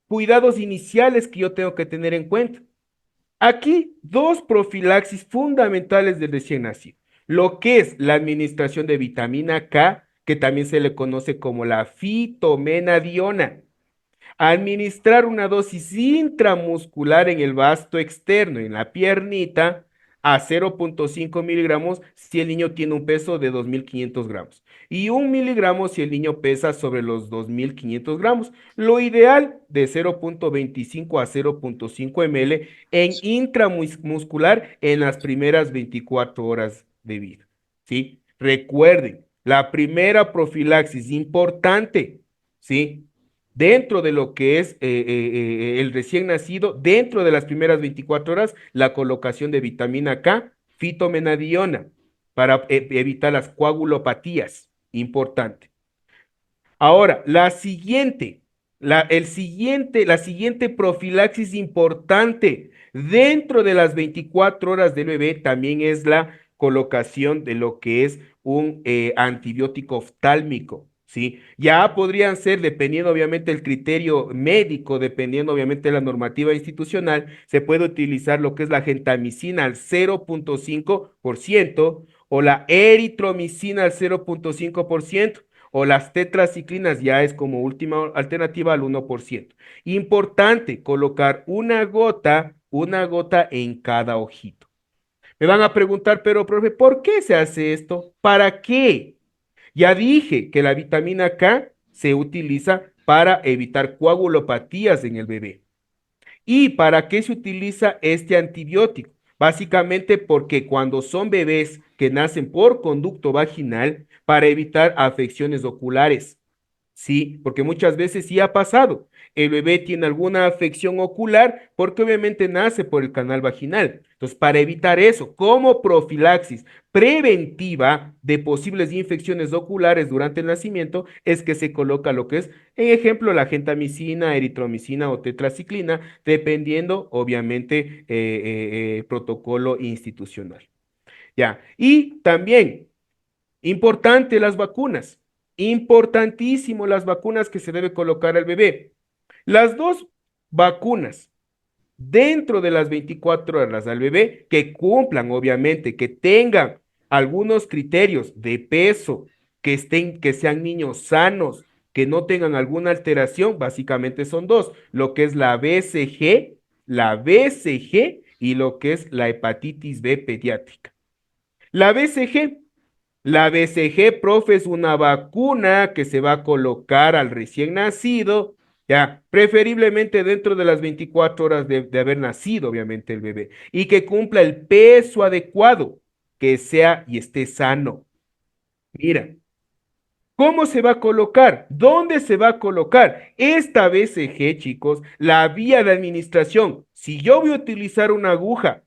cuidados iniciales que yo tengo que tener en cuenta. Aquí, dos profilaxis fundamentales del recién nacido. Lo que es la administración de vitamina K, que también se le conoce como la fitomenadiona. Administrar una dosis intramuscular en el vasto externo, en la piernita, a 0,5 miligramos si el niño tiene un peso de 2.500 gramos y 1 miligramo si el niño pesa sobre los 2.500 gramos. Lo ideal de 0,25 a 0,5 ml en intramuscular en las primeras 24 horas de vida. ¿Sí? Recuerden, la primera profilaxis importante, ¿sí? Dentro de lo que es el recién nacido, dentro de las primeras 24 horas, la colocación de vitamina K, fitomenadiona, para evitar las coagulopatías. Importante. Ahora, la siguiente profilaxis importante dentro de las 24 horas del bebé también es la colocación de lo que es un antibiótico oftálmico, ¿sí? Ya podrían ser, dependiendo obviamente del criterio médico, dependiendo obviamente de la normativa institucional, se puede utilizar lo que es la gentamicina al 0,5% o la eritromicina al 0,5% o las tetraciclinas ya es como última alternativa al 1%. Importante colocar una gota en cada ojito. Me van a preguntar, pero profe, ¿por qué se hace esto? ¿Para qué? Ya dije que la vitamina K se utiliza para evitar coagulopatías en el bebé. ¿Y para qué se utiliza este antibiótico? Básicamente porque cuando son bebés que nacen por conducto vaginal, para evitar afecciones oculares. Sí, porque muchas veces sí ha pasado. El bebé tiene alguna afección ocular porque obviamente nace por el canal vaginal. Entonces, para evitar eso, como profilaxis preventiva de posibles infecciones oculares durante el nacimiento, es que se coloca lo que es, en ejemplo, la gentamicina, eritromicina o tetraciclina, dependiendo, obviamente, protocolo institucional. Ya, y también importante las vacunas. Importantísimo las vacunas que se debe colocar al bebé. Las dos vacunas dentro de las 24 horas al bebé que cumplan, obviamente, que tengan algunos criterios de peso, que sean niños sanos, que no tengan alguna alteración, básicamente son dos, lo que es la BCG y lo que es la hepatitis B pediátrica. La BCG la BCG, profe, es una vacuna que se va a colocar al recién nacido, ya, preferiblemente dentro de las 24 horas de haber nacido, obviamente, el bebé, y que cumpla el peso adecuado, que sea y esté sano. Mira, ¿cómo se va a colocar? ¿Dónde se va a colocar? Esta BCG, chicos, la vía de administración, si yo voy a utilizar una aguja,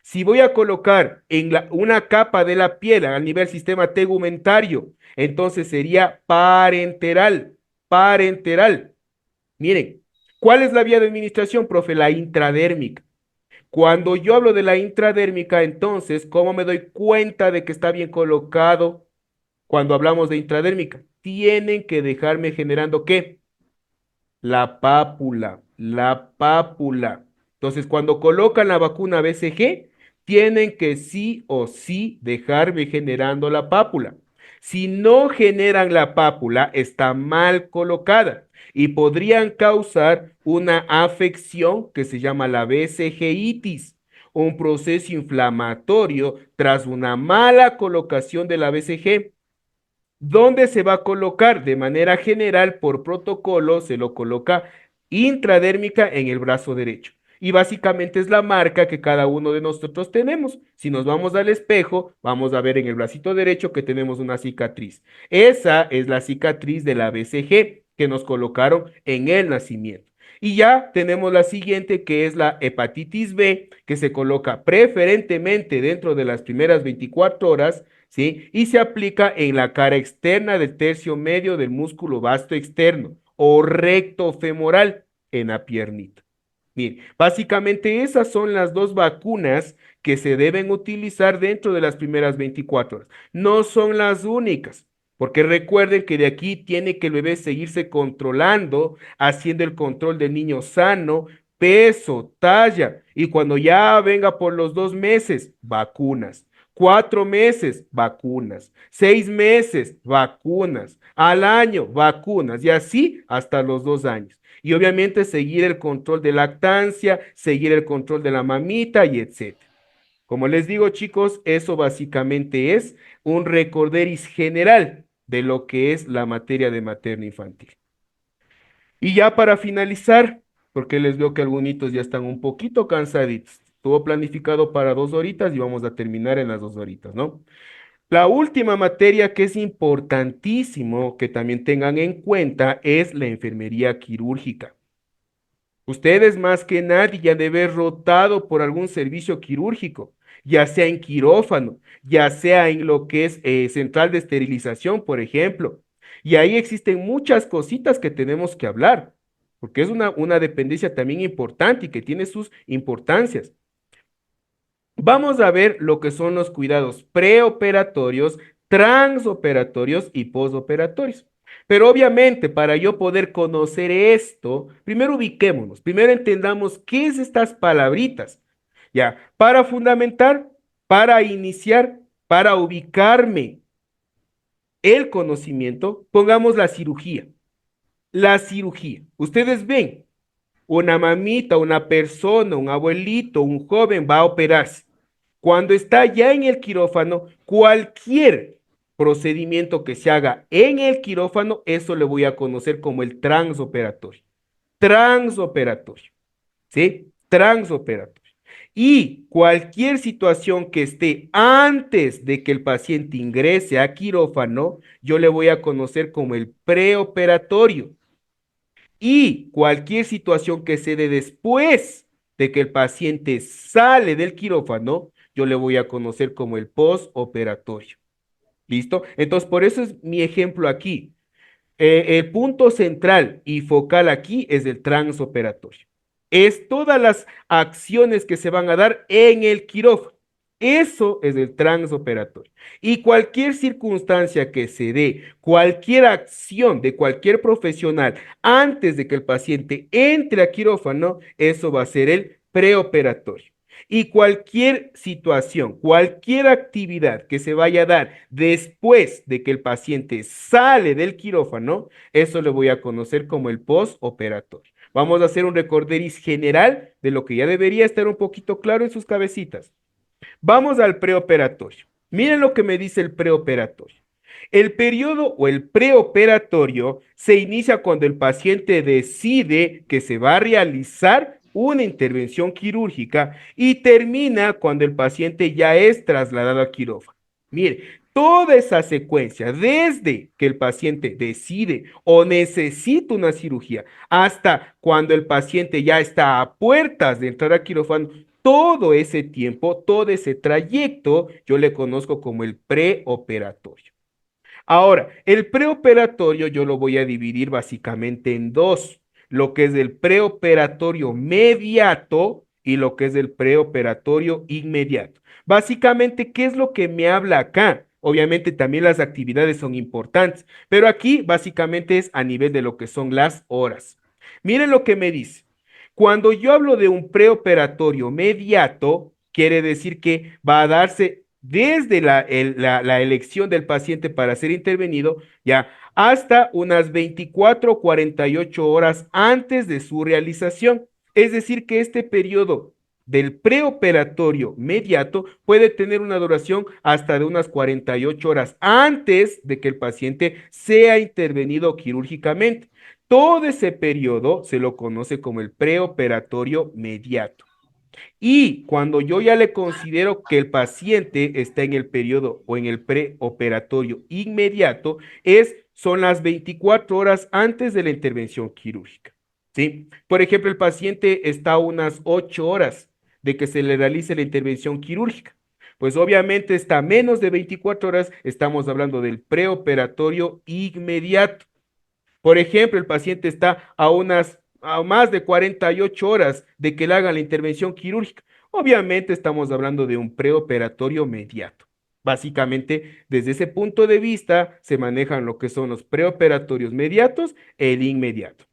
si voy a colocar en una capa de la piel a nivel sistema tegumentario, entonces sería parenteral, parenteral. Miren, ¿cuál es la vía de administración, profe? La intradérmica. Cuando yo hablo de la intradérmica, entonces, ¿cómo me doy cuenta de que está bien colocado cuando hablamos de intradérmica? Tienen que dejarme generando ¿qué? La pápula, la pápula. Entonces, cuando colocan la vacuna BCG, tienen que sí o sí dejarme generando la pápula. Si no generan la pápula, está mal colocada y podrían causar una afección que se llama la BCGitis, un proceso inflamatorio tras una mala colocación de la BCG. ¿Dónde se va a colocar? De manera general, por protocolo, se lo coloca intradérmica en el brazo derecho. Y básicamente es la marca que cada uno de nosotros tenemos. Si nos vamos al espejo, vamos a ver en el bracito derecho que tenemos una cicatriz. Esa es la cicatriz de la BCG que nos colocaron en el nacimiento. Y ya tenemos la siguiente que es la hepatitis B, que se coloca preferentemente dentro de las primeras 24 horas, ¿sí? Y se aplica en la cara externa del tercio medio del músculo vasto externo o recto femoral en la piernita. Bien, básicamente esas son las dos vacunas que se deben utilizar dentro de las primeras 24 horas. No son las únicas, porque recuerden que de aquí tiene que el bebé seguirse controlando, haciendo el control del niño sano, peso, talla, y cuando ya venga por los 2 meses, vacunas. 4 meses, vacunas. 6 meses, vacunas. Al año, vacunas. Y así hasta los 2 años. Y obviamente seguir el control de lactancia, seguir el control de la mamita y etcétera. Como les digo, chicos, eso básicamente es un recorderis general de lo que es la materia de materno infantil. Y ya para finalizar, porque les veo que algunos ya están un poquito cansaditos. Estuvo planificado para 2 horitas y vamos a terminar en las 2 horitas, ¿no? La última materia que es importantísimo que también tengan en cuenta es la enfermería quirúrgica. Ustedes más que nadie ya deben haber rotado por algún servicio quirúrgico, ya sea en quirófano, ya sea en lo que es central de esterilización, por ejemplo. Y ahí existen muchas cositas que tenemos que hablar, porque es una dependencia también importante y que tiene sus importancias. Vamos a ver lo que son los cuidados preoperatorios, transoperatorios y posoperatorios. Pero obviamente, para yo poder conocer esto, primero ubiquémonos, primero entendamos qué es estas palabritas. Ya, para fundamentar, para iniciar, para ubicarme el conocimiento, pongamos la cirugía. La cirugía. Ustedes ven, una mamita, una persona, un abuelito, un joven va a operarse. Cuando está ya en el quirófano, cualquier procedimiento que se haga en el quirófano, eso le voy a conocer como el transoperatorio. Transoperatorio, ¿sí? Transoperatorio. Y cualquier situación que esté antes de que el paciente ingrese a quirófano, yo le voy a conocer como el preoperatorio. Y cualquier situación que se dé después de que el paciente sale del quirófano, yo le voy a conocer como el postoperatorio. ¿Listo? Entonces, por eso es mi ejemplo aquí. El punto central y focal aquí es el transoperatorio. Es todas las acciones que se van a dar en el quirófano. Eso es el transoperatorio. Y cualquier circunstancia que se dé, cualquier acción de cualquier profesional antes de que el paciente entre a quirófano, eso va a ser el preoperatorio. Y cualquier situación, cualquier actividad que se vaya a dar después de que el paciente sale del quirófano, eso lo voy a conocer como el postoperatorio. Vamos a hacer un recorderis general de lo que ya debería estar un poquito claro en sus cabecitas. Vamos al preoperatorio. Miren lo que me dice el preoperatorio. El periodo o el preoperatorio se inicia cuando el paciente decide que se va a realizar una intervención quirúrgica y termina cuando el paciente ya es trasladado a quirófano. Mire, toda esa secuencia, desde que el paciente decide o necesita una cirugía hasta cuando el paciente ya está a puertas de entrar a quirófano, todo ese tiempo, todo ese trayecto, yo le conozco como el preoperatorio. Ahora, el preoperatorio yo lo voy a dividir básicamente en dos, lo que es el preoperatorio mediato y lo que es el preoperatorio inmediato. Básicamente, ¿qué es lo que me habla acá? Obviamente también las actividades son importantes, pero aquí básicamente es a nivel de lo que son las horas. Miren lo que me dice. Cuando yo hablo de un preoperatorio mediato, quiere decir que va a darse desde la elección del paciente para ser intervenido, ya hasta unas 24 o 48 horas antes de su realización. Es decir, que este periodo del preoperatorio mediato puede tener una duración hasta de unas 48 horas antes de que el paciente sea intervenido quirúrgicamente. Todo ese periodo se lo conoce como el preoperatorio mediato. Y cuando yo ya le considero que el paciente está en el periodo o en el preoperatorio inmediato, son las 24 horas antes de la intervención quirúrgica. ¿Sí? Por ejemplo, el paciente está a unas 8 horas de que se le realice la intervención quirúrgica. Pues obviamente está a menos de 24 horas, estamos hablando del preoperatorio inmediato. Por ejemplo, el paciente está a más de 48 horas de que le hagan la intervención quirúrgica. Obviamente estamos hablando de un preoperatorio mediato. Básicamente, desde ese punto de vista, se manejan lo que son los preoperatorios mediatos e el inmediato.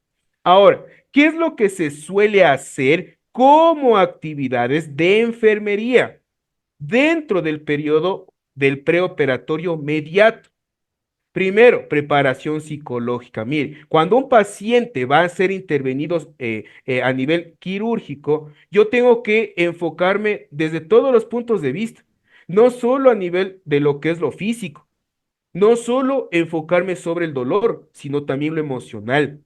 Ahora, ¿qué es lo que se suele hacer como actividades de enfermería dentro del periodo del preoperatorio mediato? Primero, preparación psicológica. Mire, cuando un paciente va a ser intervenido a nivel quirúrgico, yo tengo que enfocarme desde todos los puntos de vista, no solo a nivel de lo que es lo físico, no solo enfocarme sobre el dolor, sino también lo emocional.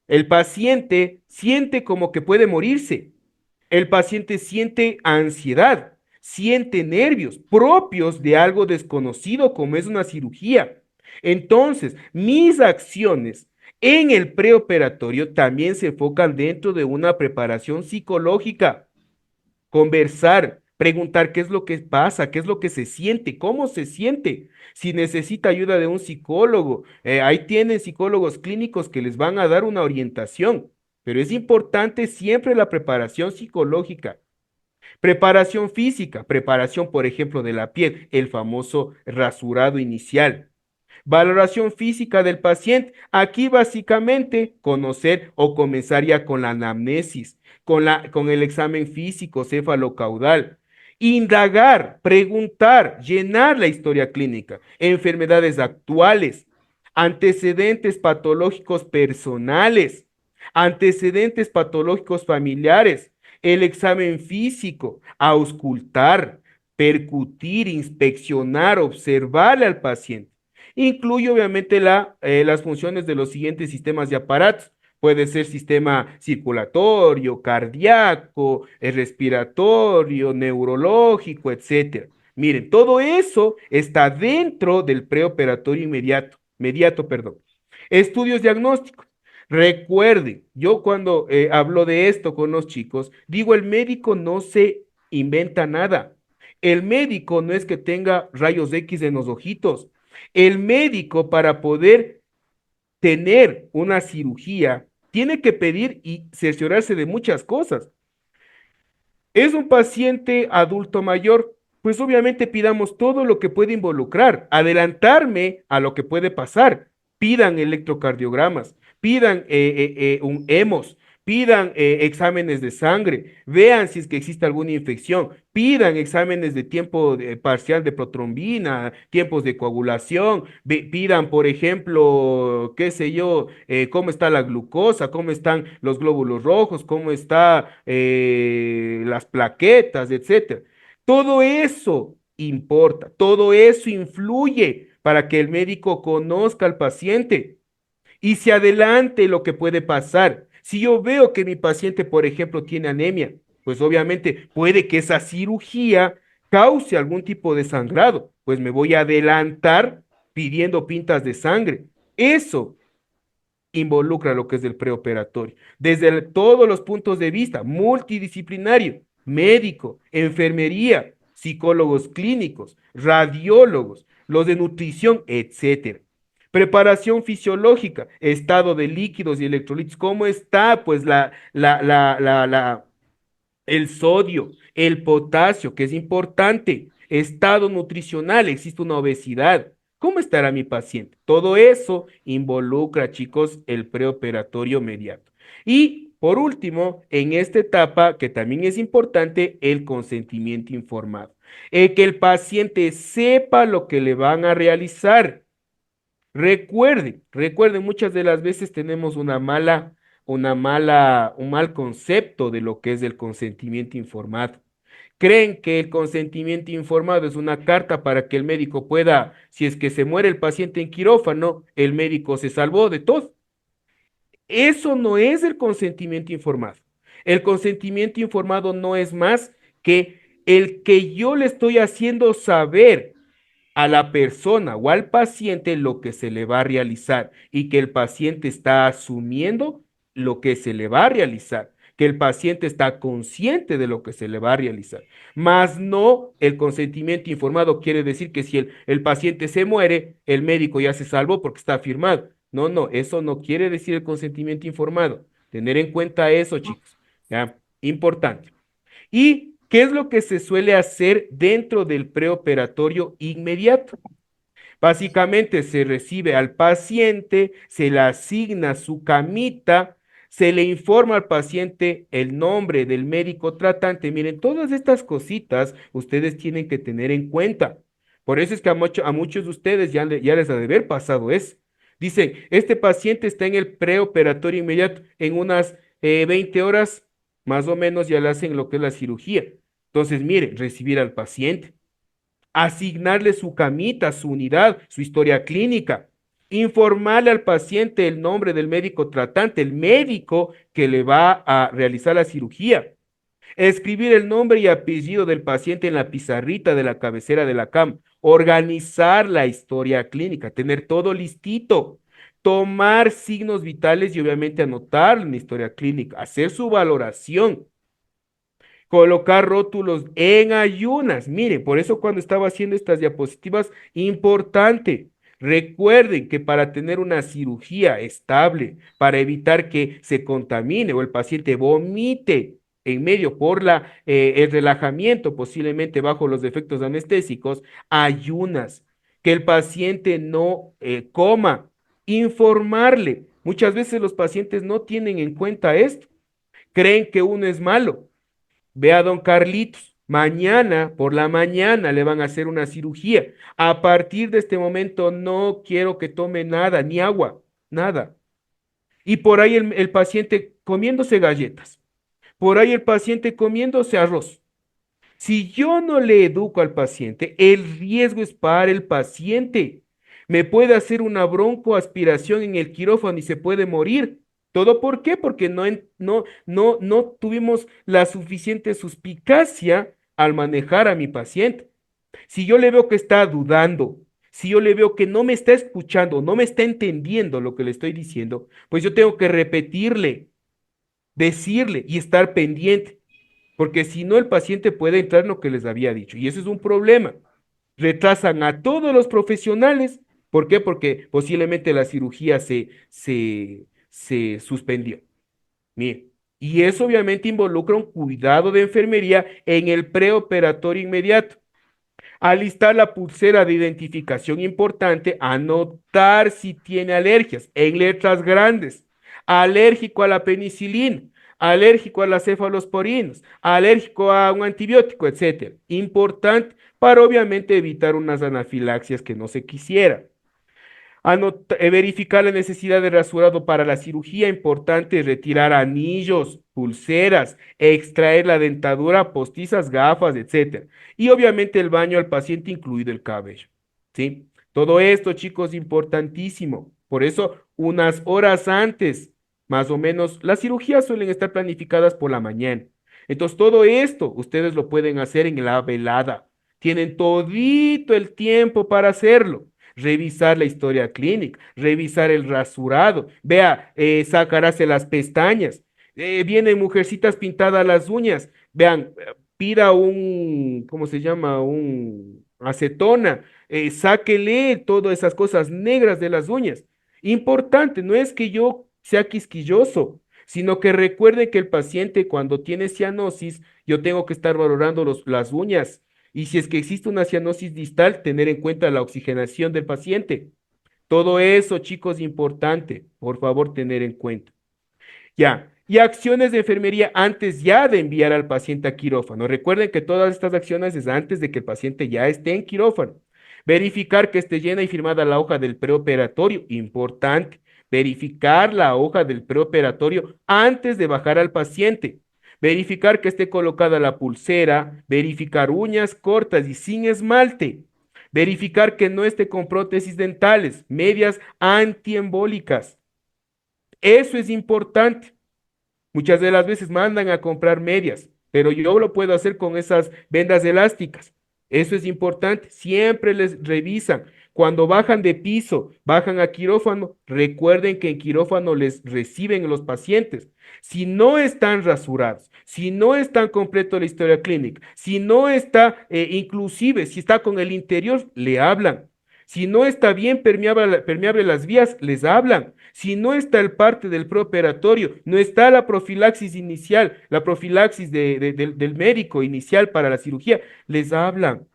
El paciente siente como que puede morirse. El paciente siente ansiedad, siente nervios propios de algo desconocido como es una cirugía. Entonces, mis acciones en el preoperatorio también se enfocan dentro de una preparación psicológica, conversar, preguntar qué es lo que pasa, qué es lo que se siente, cómo se siente, si necesita ayuda de un psicólogo. Ahí tienen psicólogos clínicos que les van a dar una orientación, pero es importante siempre la preparación psicológica. Preparación física, preparación, por ejemplo, de la piel, el famoso rasurado inicial. Valoración física del paciente. Aquí básicamente conocer o comenzar ya con la anamnesis, con el examen físico cefalocaudal. Indagar, preguntar, llenar la historia clínica, enfermedades actuales, antecedentes patológicos personales, antecedentes patológicos familiares, el examen físico, auscultar, percutir, inspeccionar, observarle al paciente. Incluye obviamente las funciones de los siguientes sistemas y aparatos. Puede ser sistema circulatorio, cardíaco, respiratorio, neurológico, etcétera. Miren, todo eso está dentro del preoperatorio inmediato, perdón. Estudios diagnósticos. Recuerden, yo cuando hablo de esto con los chicos, digo, el médico no se inventa nada. El médico no es que tenga rayos X en los ojitos. El médico para poder tener una cirugía tiene que pedir y cerciorarse de muchas cosas. ¿Es un paciente adulto mayor? Pues obviamente pidamos todo lo que puede involucrar, adelantarme a lo que puede pasar. Pidan electrocardiogramas, pidan un hemos, pidan exámenes de sangre, vean si es que existe alguna infección, pidan exámenes de tiempo parcial de protrombina, tiempos de coagulación, pidan, por ejemplo, qué sé yo, cómo está la glucosa, cómo están los glóbulos rojos, cómo está las plaquetas, etcétera. Todo eso importa, todo eso influye para que el médico conozca al paciente y se adelante lo que puede pasar. Si yo veo que mi paciente, por ejemplo, tiene anemia, pues obviamente puede que esa cirugía cause algún tipo de sangrado, pues me voy a adelantar pidiendo pintas de sangre. Eso involucra lo que es el preoperatorio, desde todos los puntos de vista, multidisciplinario, médico, enfermería, psicólogos clínicos, radiólogos, los de nutrición, etcétera. Preparación fisiológica, estado de líquidos y electrolitos, ¿cómo está? Pues el sodio, el potasio, que es importante, estado nutricional, existe una obesidad. ¿Cómo estará mi paciente? Todo eso involucra, chicos, el preoperatorio inmediato. Y por último, en esta etapa, que también es importante, el consentimiento informado. Que el paciente sepa lo que le van a realizar. Recuerden, muchas de las veces tenemos un mal concepto de lo que es el consentimiento informado. Creen que el consentimiento informado es una carta para que el médico pueda, si es que se muere el paciente en quirófano, el médico se salvó de todo. Eso no es el consentimiento informado. El consentimiento informado no es más que el que yo le estoy haciendo saber a la persona o al paciente lo que se le va a realizar y que el paciente está asumiendo lo que se le va a realizar, que el paciente está consciente de lo que se le va a realizar. Más no el consentimiento informado quiere decir que si el paciente se muere, el médico ya se salvó porque está firmado. No, no, eso no quiere decir el consentimiento informado. Tener en cuenta eso, chicos. ¿Ya? Importante. ¿Y qué es lo que se suele hacer dentro del preoperatorio inmediato? Básicamente se recibe al paciente, se le asigna su camita, se le informa al paciente el nombre del médico tratante. Miren, todas estas cositas ustedes tienen que tener en cuenta. Por eso es que a muchos de ustedes ya les ha de haber pasado eso. Dicen, este paciente está en el preoperatorio inmediato, en unas 20 horas más o menos ya le hacen lo que es la cirugía. Entonces, mire, recibir al paciente, asignarle su camita, su unidad, su historia clínica, informarle al paciente el nombre del médico tratante, el médico que le va a realizar la cirugía, escribir el nombre y apellido del paciente en la pizarrita de la cabecera de la cama, organizar la historia clínica, tener todo listito, tomar signos vitales y obviamente anotar en la historia clínica, hacer su valoración, colocar rótulos en ayunas. Miren, por eso cuando estaba haciendo estas diapositivas, importante. Recuerden que para tener una cirugía estable, para evitar que se contamine o el paciente vomite en medio por el relajamiento, posiblemente bajo los efectos anestésicos, ayunas, que el paciente no coma, informarle. Muchas veces los pacientes no tienen en cuenta esto, creen que uno es malo. Ve a don Carlitos. Mañana, por la mañana, le van a hacer una cirugía. A partir de este momento no quiero que tome nada, ni agua, nada. Y por ahí el paciente comiéndose galletas. Por ahí el paciente comiéndose arroz. Si yo no le educo al paciente, el riesgo es para el paciente. Me puede hacer una broncoaspiración en el quirófano y se puede morir. ¿Todo por qué? Porque no tuvimos la suficiente suspicacia al manejar a mi paciente. Si yo le veo que está dudando, si yo le veo que no me está escuchando, no me está entendiendo lo que le estoy diciendo, pues yo tengo que repetirle, decirle y estar pendiente, porque si no el paciente puede entrar en lo que les había dicho y eso es un problema. Retrasan a todos los profesionales. ¿Por qué? Porque posiblemente la cirugía se suspendió. Mire, y eso obviamente involucra un cuidado de enfermería en el preoperatorio inmediato. Alistar la pulsera de identificación importante, anotar si tiene alergias en letras grandes, alérgico a la penicilina, alérgico a las cefalosporinas, alérgico a un antibiótico, etcétera. Importante para obviamente evitar unas anafilaxias que no se quisiera. Verificar la necesidad de rasurado para la cirugía. Importante retirar anillos, pulseras, extraer la dentadura, postizas, gafas, etcétera. Y obviamente el baño al paciente, incluido el cabello. ¿Sí? Todo esto, chicos, importantísimo. Por eso, unas horas antes, más o menos, las cirugías suelen estar planificadas por la mañana. Entonces, todo esto ustedes lo pueden hacer en la velada. Tienen todito el tiempo para hacerlo, revisar la historia clínica, revisar el rasurado, vea, sacarse las pestañas, vienen mujercitas pintadas las uñas, vean, pida un, ¿cómo se llama? Un acetona, sáquele todas esas cosas negras de las uñas. Importante, no es que yo sea quisquilloso, sino que recuerde que el paciente cuando tiene cianosis, yo tengo que estar valorando las uñas y si es que existe una cianosis distal, tener en cuenta la oxigenación del paciente. Todo eso, chicos, importante. Por favor, tener en cuenta. Ya. Y acciones de enfermería antes ya de enviar al paciente a quirófano. Recuerden que todas estas acciones es antes de que el paciente ya esté en quirófano. Verificar que esté llena y firmada la hoja del preoperatorio. Importante. Verificar la hoja del preoperatorio antes de bajar al paciente. Verificar que esté colocada la pulsera. Verificar uñas cortas y sin esmalte. Verificar que no esté con prótesis dentales, medias antiembólicas. Eso es importante. Muchas de las veces mandan a comprar medias, pero yo lo puedo hacer con esas vendas elásticas. Eso es importante. Siempre les revisan. Cuando bajan de piso, bajan a quirófano, recuerden que en quirófano les reciben los pacientes. Si no están rasurados, si no están completo la historia clínica, si no está, inclusive si está con el interior, le hablan. Si no está bien permeable las vías, les hablan. Si no está el parte del preoperatorio, no está la profilaxis inicial, la profilaxis del médico inicial para la cirugía, les hablan.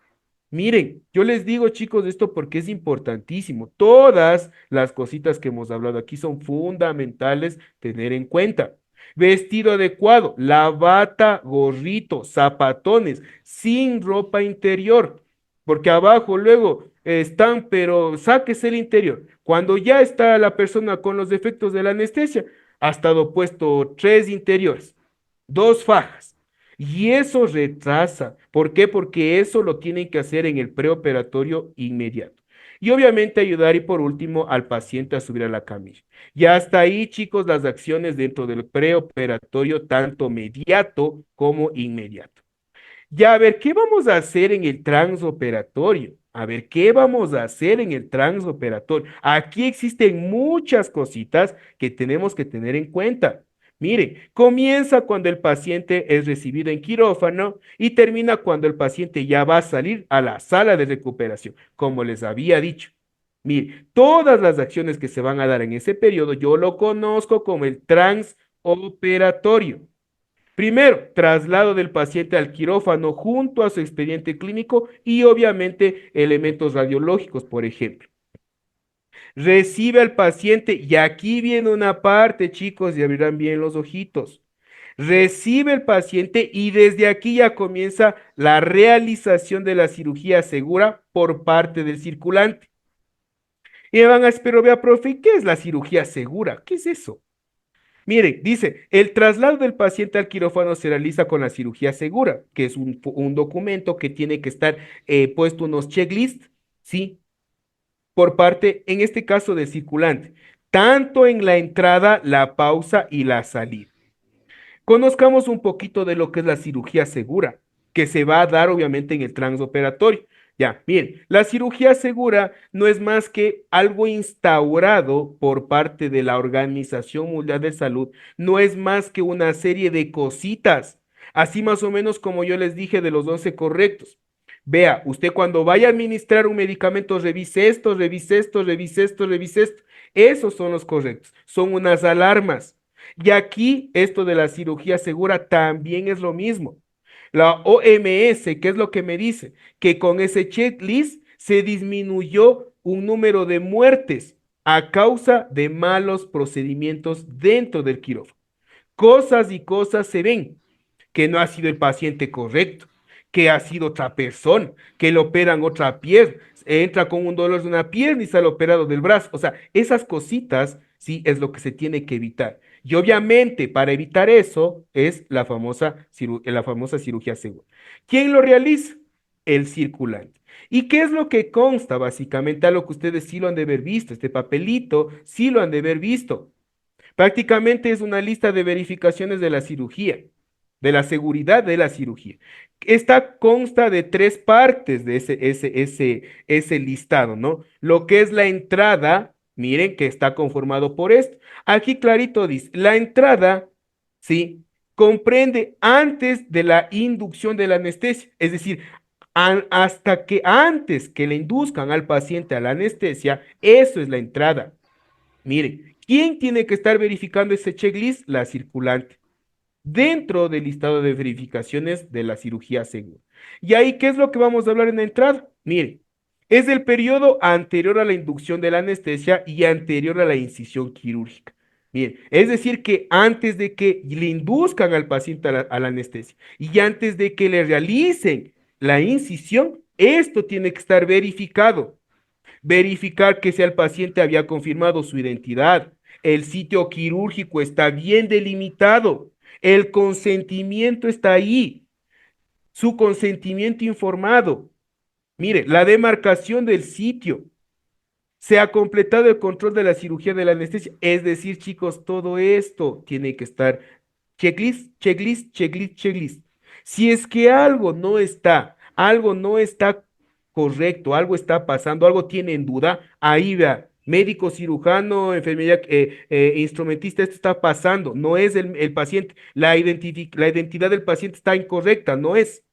Miren, yo les digo, chicos, esto porque es importantísimo. Todas las cositas que hemos hablado aquí son fundamentales tener en cuenta. Vestido adecuado, la bata, gorrito, zapatones, sin ropa interior, porque abajo luego están, pero sáquese el interior. Cuando ya está la persona con los efectos de la anestesia, ha estado puesto tres interiores, dos fajas. Y eso retrasa. ¿Por qué? Porque eso lo tienen que hacer en el preoperatorio inmediato. Y obviamente ayudar y por último al paciente a subir a la camilla. Y hasta ahí, chicos, las acciones dentro del preoperatorio, tanto mediato como inmediato. Ya, a ver, ¿qué vamos a hacer en el transoperatorio? A ver, ¿qué vamos a hacer en el transoperatorio? Aquí existen muchas cositas que tenemos que tener en cuenta. Mire, comienza cuando el paciente es recibido en quirófano y termina cuando el paciente ya va a salir a la sala de recuperación, como les había dicho. Mire, todas las acciones que se van a dar en ese periodo, yo lo conozco como el transoperatorio. Primero, traslado del paciente al quirófano junto a su expediente clínico y obviamente elementos radiológicos, por ejemplo. Recibe al paciente y aquí viene una parte, chicos, y abrirán bien los ojitos. Recibe el paciente y desde aquí ya comienza la realización de la cirugía segura por parte del circulante. Y me van a decir, pero vea, profe, ¿qué es la cirugía segura? ¿Qué es eso? Miren, dice, el traslado del paciente al quirófano se realiza con la cirugía segura, que es un documento que tiene que estar puesto unos checklists, ¿sí? Por parte, en este caso, del circulante. tanto en la entrada, la pausa y la salida. Conozcamos un poquito de lo que es la cirugía segura, que se va a dar obviamente en el transoperatorio. Ya, bien, la cirugía segura no es más que algo instaurado por parte de la Organización Mundial de Salud, no es más que una serie de cositas, así más o menos como yo les dije de los 11 correctos. Vea, usted cuando vaya a administrar un medicamento, revise esto, revise esto, revise esto, revise esto. Esos son los correctos, son unas alarmas. Y aquí esto de la cirugía segura también es lo mismo. La OMS, ¿qué es lo que me dice? Que con ese checklist se disminuyó un número de muertes a causa de malos procedimientos dentro del quirófano. Cosas y cosas se ven que no ha sido el paciente correcto, que ha sido otra persona, que le operan otra pierna, entra con un dolor de una pierna y sale operado del brazo. O sea, esas cositas sí es lo que se tiene que evitar. Y obviamente para evitar eso es la famosa cirugía segura. ¿Quién lo realiza? El circulante. ¿Y qué es lo que consta básicamente? A lo que ustedes sí lo han de haber visto, este papelito sí lo han de haber visto. Prácticamente es una lista de verificaciones de la cirugía, de la seguridad de la cirugía. Esta consta de tres partes de ese listado, ¿no? Lo que es la entrada, miren que está conformado por esto. Aquí clarito dice, la entrada, ¿sí? Comprende antes de la inducción de la anestesia, es decir, hasta que antes que le induzcan al paciente a la anestesia, eso es la entrada. Miren, ¿quién tiene que estar verificando ese checklist? La circulante, dentro del listado de verificaciones de la cirugía segura. Y ahí, ¿qué es lo que vamos a hablar en la entrada? Miren, es el periodo anterior a la inducción de la anestesia y anterior a la incisión quirúrgica. Miren, es decir, que antes de que le induzcan al paciente a la anestesia y antes de que le realicen la incisión, esto tiene que estar verificado. Verificar que si el paciente había confirmado su identidad, el sitio quirúrgico está bien delimitado, el consentimiento está ahí, su consentimiento informado. Mire, la demarcación del sitio, se ha completado el control de la cirugía de la anestesia. Es decir, chicos, todo esto tiene que estar checklist, checklist, checklist, checklist. Si es que algo no está correcto, algo está pasando, algo tiene en duda, ahí vea, médico, cirujano, enfermería, instrumentista, esto está pasando, no es el paciente, la identidad del paciente está incorrecta, no es.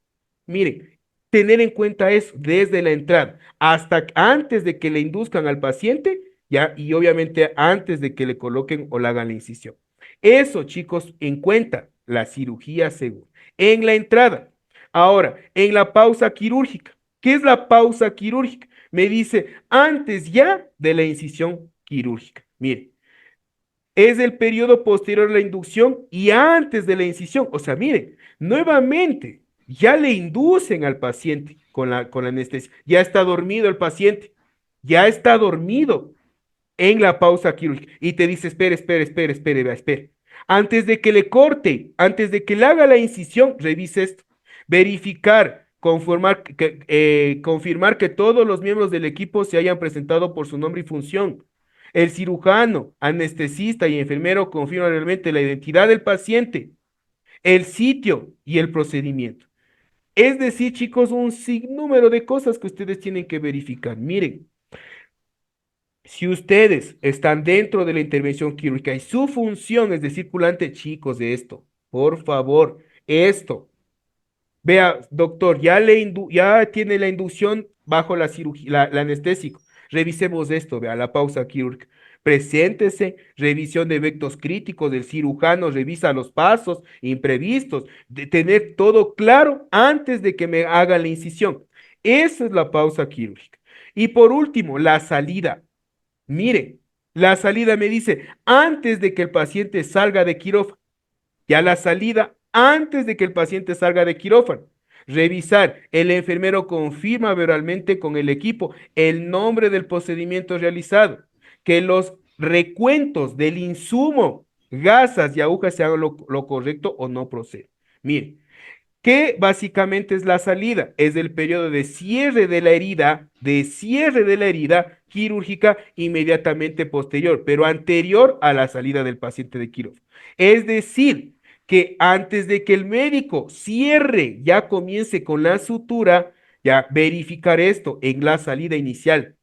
Miren, tener en cuenta eso desde la entrada hasta antes de que le induzcan al paciente, ya, y obviamente antes de que le coloquen o le hagan la incisión. Eso, chicos, en cuenta la cirugía segura. En la entrada. Ahora, en la pausa quirúrgica. ¿Qué es la pausa quirúrgica? Me dice antes ya de la incisión quirúrgica. Mire, es el periodo posterior a la inducción y antes de la incisión. O sea, miren, nuevamente, ya le inducen al paciente con la anestesia. Ya está dormido el paciente. Ya está dormido en la pausa quirúrgica. Y te dice, espere, espere, espere, espere, vea, espere. Antes de que le corte, antes de que le haga la incisión, revise esto. Verificar, confirmar que todos los miembros del equipo se hayan presentado por su nombre y función. El cirujano, anestesista y enfermero confirman realmente la identidad del paciente, el sitio y el procedimiento. Es decir, chicos, un sinnúmero de cosas que ustedes tienen que verificar. Miren, si ustedes están dentro de la intervención quirúrgica y su función es de circulante, chicos, de esto, por favor, esto. Vea, doctor, ya tiene la inducción bajo la cirugía, la anestésico. Revisemos esto, vea, la pausa quirúrgica. Preséntese, revisión de efectos críticos del cirujano, revisa los pasos imprevistos, de tener todo claro antes de que me haga la incisión. Esa es la pausa quirúrgica. Y por último, la salida. Mire, la salida me dice antes de que el paciente salga de quirófano. Ya la salida antes de que el paciente salga de quirófano. Revisar, el enfermero confirma verbalmente con el equipo el nombre del procedimiento realizado, que los recuentos del insumo, gasas y agujas sean lo correcto o no procede. Mire, que básicamente es la salida, es el periodo de cierre de la herida quirúrgica inmediatamente posterior, pero anterior a la salida del paciente de quirófano. Es decir, que antes de que el médico cierre, ya comience con la sutura, ya verificar esto en la salida inicial,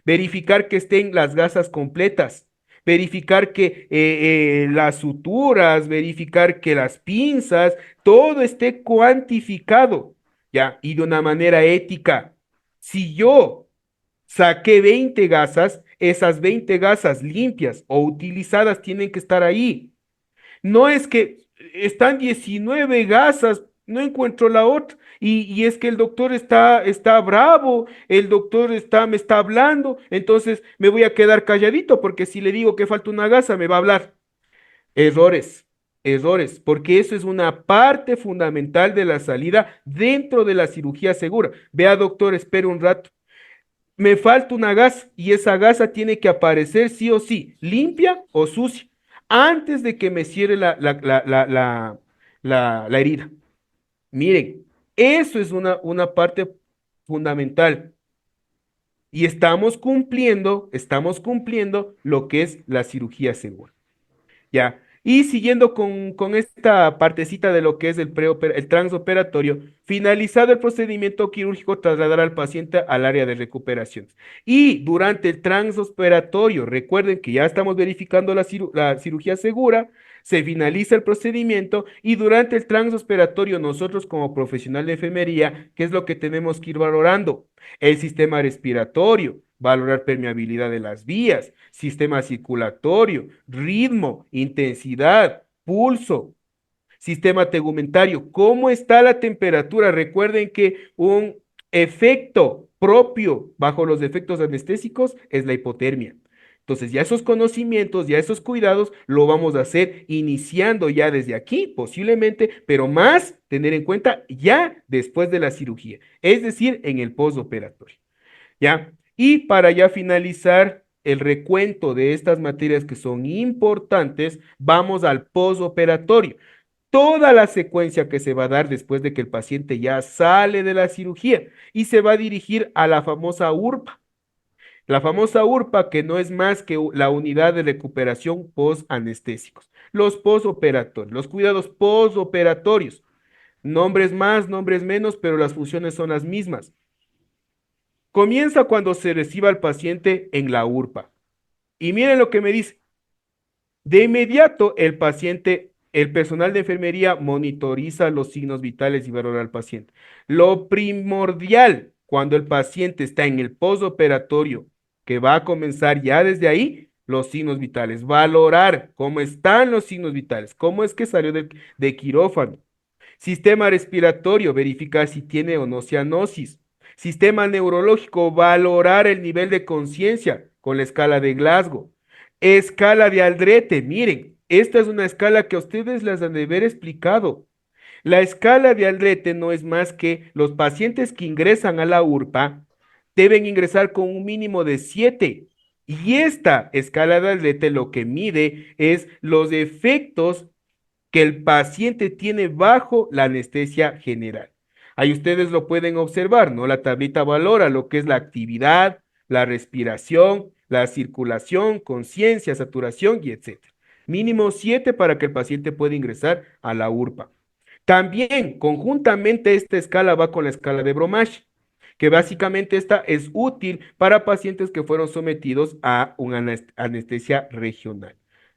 verificar que estén las gasas completas, verificar que las suturas, verificar que las pinzas, todo esté cuantificado, ¿ya? Y de una manera ética. Si yo saqué 20 gasas, esas 20 gasas limpias o utilizadas tienen que estar ahí. No es que están 19 gasas, no encuentro la otra. Y es que el doctor está bravo, el doctor me está hablando, entonces me voy a quedar calladito porque si le digo que falta una gasa, me va a hablar. Errores, errores, porque eso es una parte fundamental de la salida dentro de la cirugía segura. Vea, doctor, espere un rato. Me falta una gasa y esa gasa tiene que aparecer sí o sí, limpia o sucia, antes de que me cierre la herida. Miren, eso es una parte fundamental y estamos cumpliendo lo que es la cirugía segura. Ya. Y siguiendo con esta partecita de lo que es el transoperatorio, finalizado el procedimiento quirúrgico, trasladar al paciente al área de recuperación. Y durante el transoperatorio, recuerden que ya estamos verificando la cirugía segura, se finaliza el procedimiento y durante el transoperatorio nosotros como profesional de enfermería, ¿qué es lo que tenemos que ir valorando? El sistema respiratorio, valorar permeabilidad de las vías, sistema circulatorio, ritmo, intensidad, pulso, sistema tegumentario, ¿cómo está la temperatura? Recuerden que un efecto propio bajo los efectos anestésicos es la hipotermia. Entonces, ya esos conocimientos, ya esos cuidados, lo vamos a hacer iniciando ya desde aquí, posiblemente, pero más tener en cuenta ya después de la cirugía, es decir, en el postoperatorio. ¿Ya? Y para ya finalizar el recuento de estas materias que son importantes, vamos al postoperatorio. Toda la secuencia que se va a dar después de que el paciente ya sale de la cirugía y se va a dirigir a la famosa URPA. La famosa URPA que no es más que la unidad de recuperación post-anestésicos. Los postoperatorios, los cuidados postoperatorios. Nombres más, nombres menos, pero las funciones son las mismas. Comienza cuando se reciba al paciente en la URPA. Y miren lo que me dice. De inmediato, el personal de enfermería monitoriza los signos vitales y valora al paciente. Lo primordial cuando el paciente está en el postoperatorio, que va a comenzar ya desde ahí, los signos vitales. Valorar cómo están los signos vitales, cómo es que salió de quirófano. Sistema respiratorio, verificar si tiene o no cianosis. Sistema neurológico, valorar el nivel de conciencia con la escala de Glasgow. Escala de Aldrete, miren, esta es una escala que a ustedes les han de haber explicado. La escala de Aldrete no es más que los pacientes que ingresan a la URPA deben ingresar con un mínimo de 7. Y esta escala de Aldrete lo que mide es los efectos que el paciente tiene bajo la anestesia general. Ahí ustedes lo pueden observar, ¿no? La tablita valora lo que es la actividad, la respiración, la circulación, conciencia, saturación y etcétera. Mínimo 7 para que el paciente pueda ingresar a la URPA. También, conjuntamente, esta escala va con la escala de Bromage, que básicamente esta es útil para pacientes que fueron sometidos a una anestesia regional.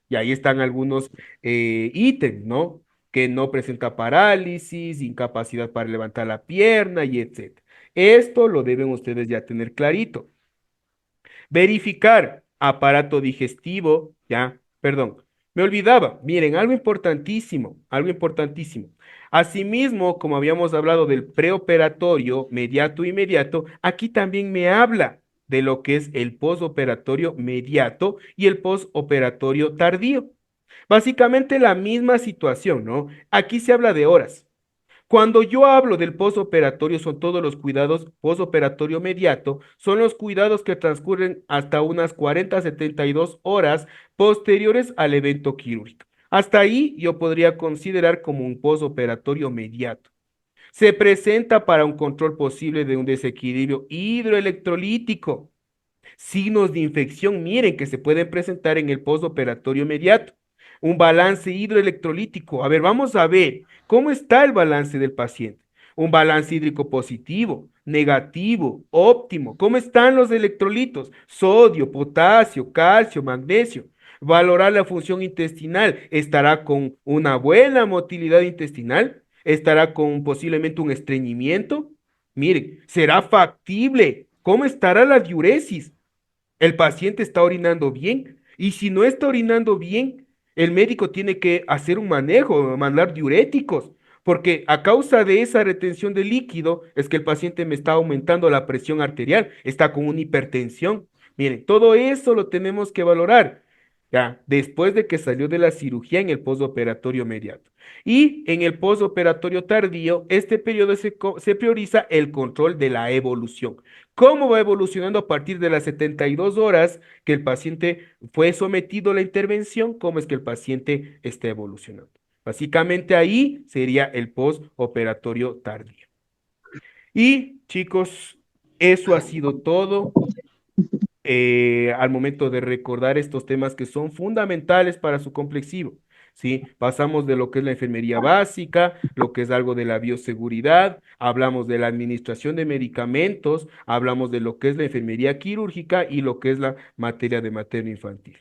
Y ahí están algunos ítems, ¿no? Que no presenta parálisis, incapacidad para levantar la pierna y etcétera. Esto lo deben ustedes ya tener clarito. Verificar aparato digestivo, ya, perdón, me olvidaba, miren, algo importantísimo, algo importantísimo. Asimismo, como habíamos hablado del preoperatorio mediato inmediato, aquí también me habla de lo que es el postoperatorio mediato y el postoperatorio tardío. Básicamente la misma situación, ¿no? Aquí se habla de horas. Cuando yo hablo del postoperatorio, son todos los cuidados postoperatorio mediato, son los cuidados que transcurren hasta unas 40 a 72 horas posteriores al evento quirúrgico. Hasta ahí yo podría considerar como un postoperatorio mediato. Se presenta para un control posible de un desequilibrio hidroelectrolítico. Signos de infección, miren, que se pueden presentar en el postoperatorio inmediato. Un balance hidroelectrolítico. A ver, vamos a ver cómo está el balance del paciente. Un balance hídrico positivo, negativo, óptimo. ¿Cómo están los electrolitos? Sodio, potasio, calcio, magnesio. Valorar la función intestinal. ¿Estará con una buena motilidad intestinal? ¿Estará con posiblemente un estreñimiento? Miren, ¿será factible? ¿Cómo estará la diuresis? El paciente está orinando bien y si no está orinando bien, el médico tiene que hacer un manejo, mandar diuréticos, porque a causa de esa retención de líquido es que el paciente me está aumentando la presión arterial, está con una hipertensión. Miren, todo eso lo tenemos que valorar. Ya, después de que salió de la cirugía en el postoperatorio inmediato. Y en el postoperatorio tardío, este periodo se prioriza el control de la evolución. ¿Cómo va evolucionando a partir de las 72 horas que el paciente fue sometido a la intervención? ¿Cómo es que el paciente está evolucionando? Básicamente ahí sería el postoperatorio tardío. Y chicos, eso ha sido todo al momento de recordar estos temas que son fundamentales para su complexivo. ¿Sí? Pasamos de lo que es la enfermería básica, lo que es algo de la bioseguridad, hablamos de la administración de medicamentos, hablamos de lo que es la enfermería quirúrgica y lo que es la materia de materno infantil.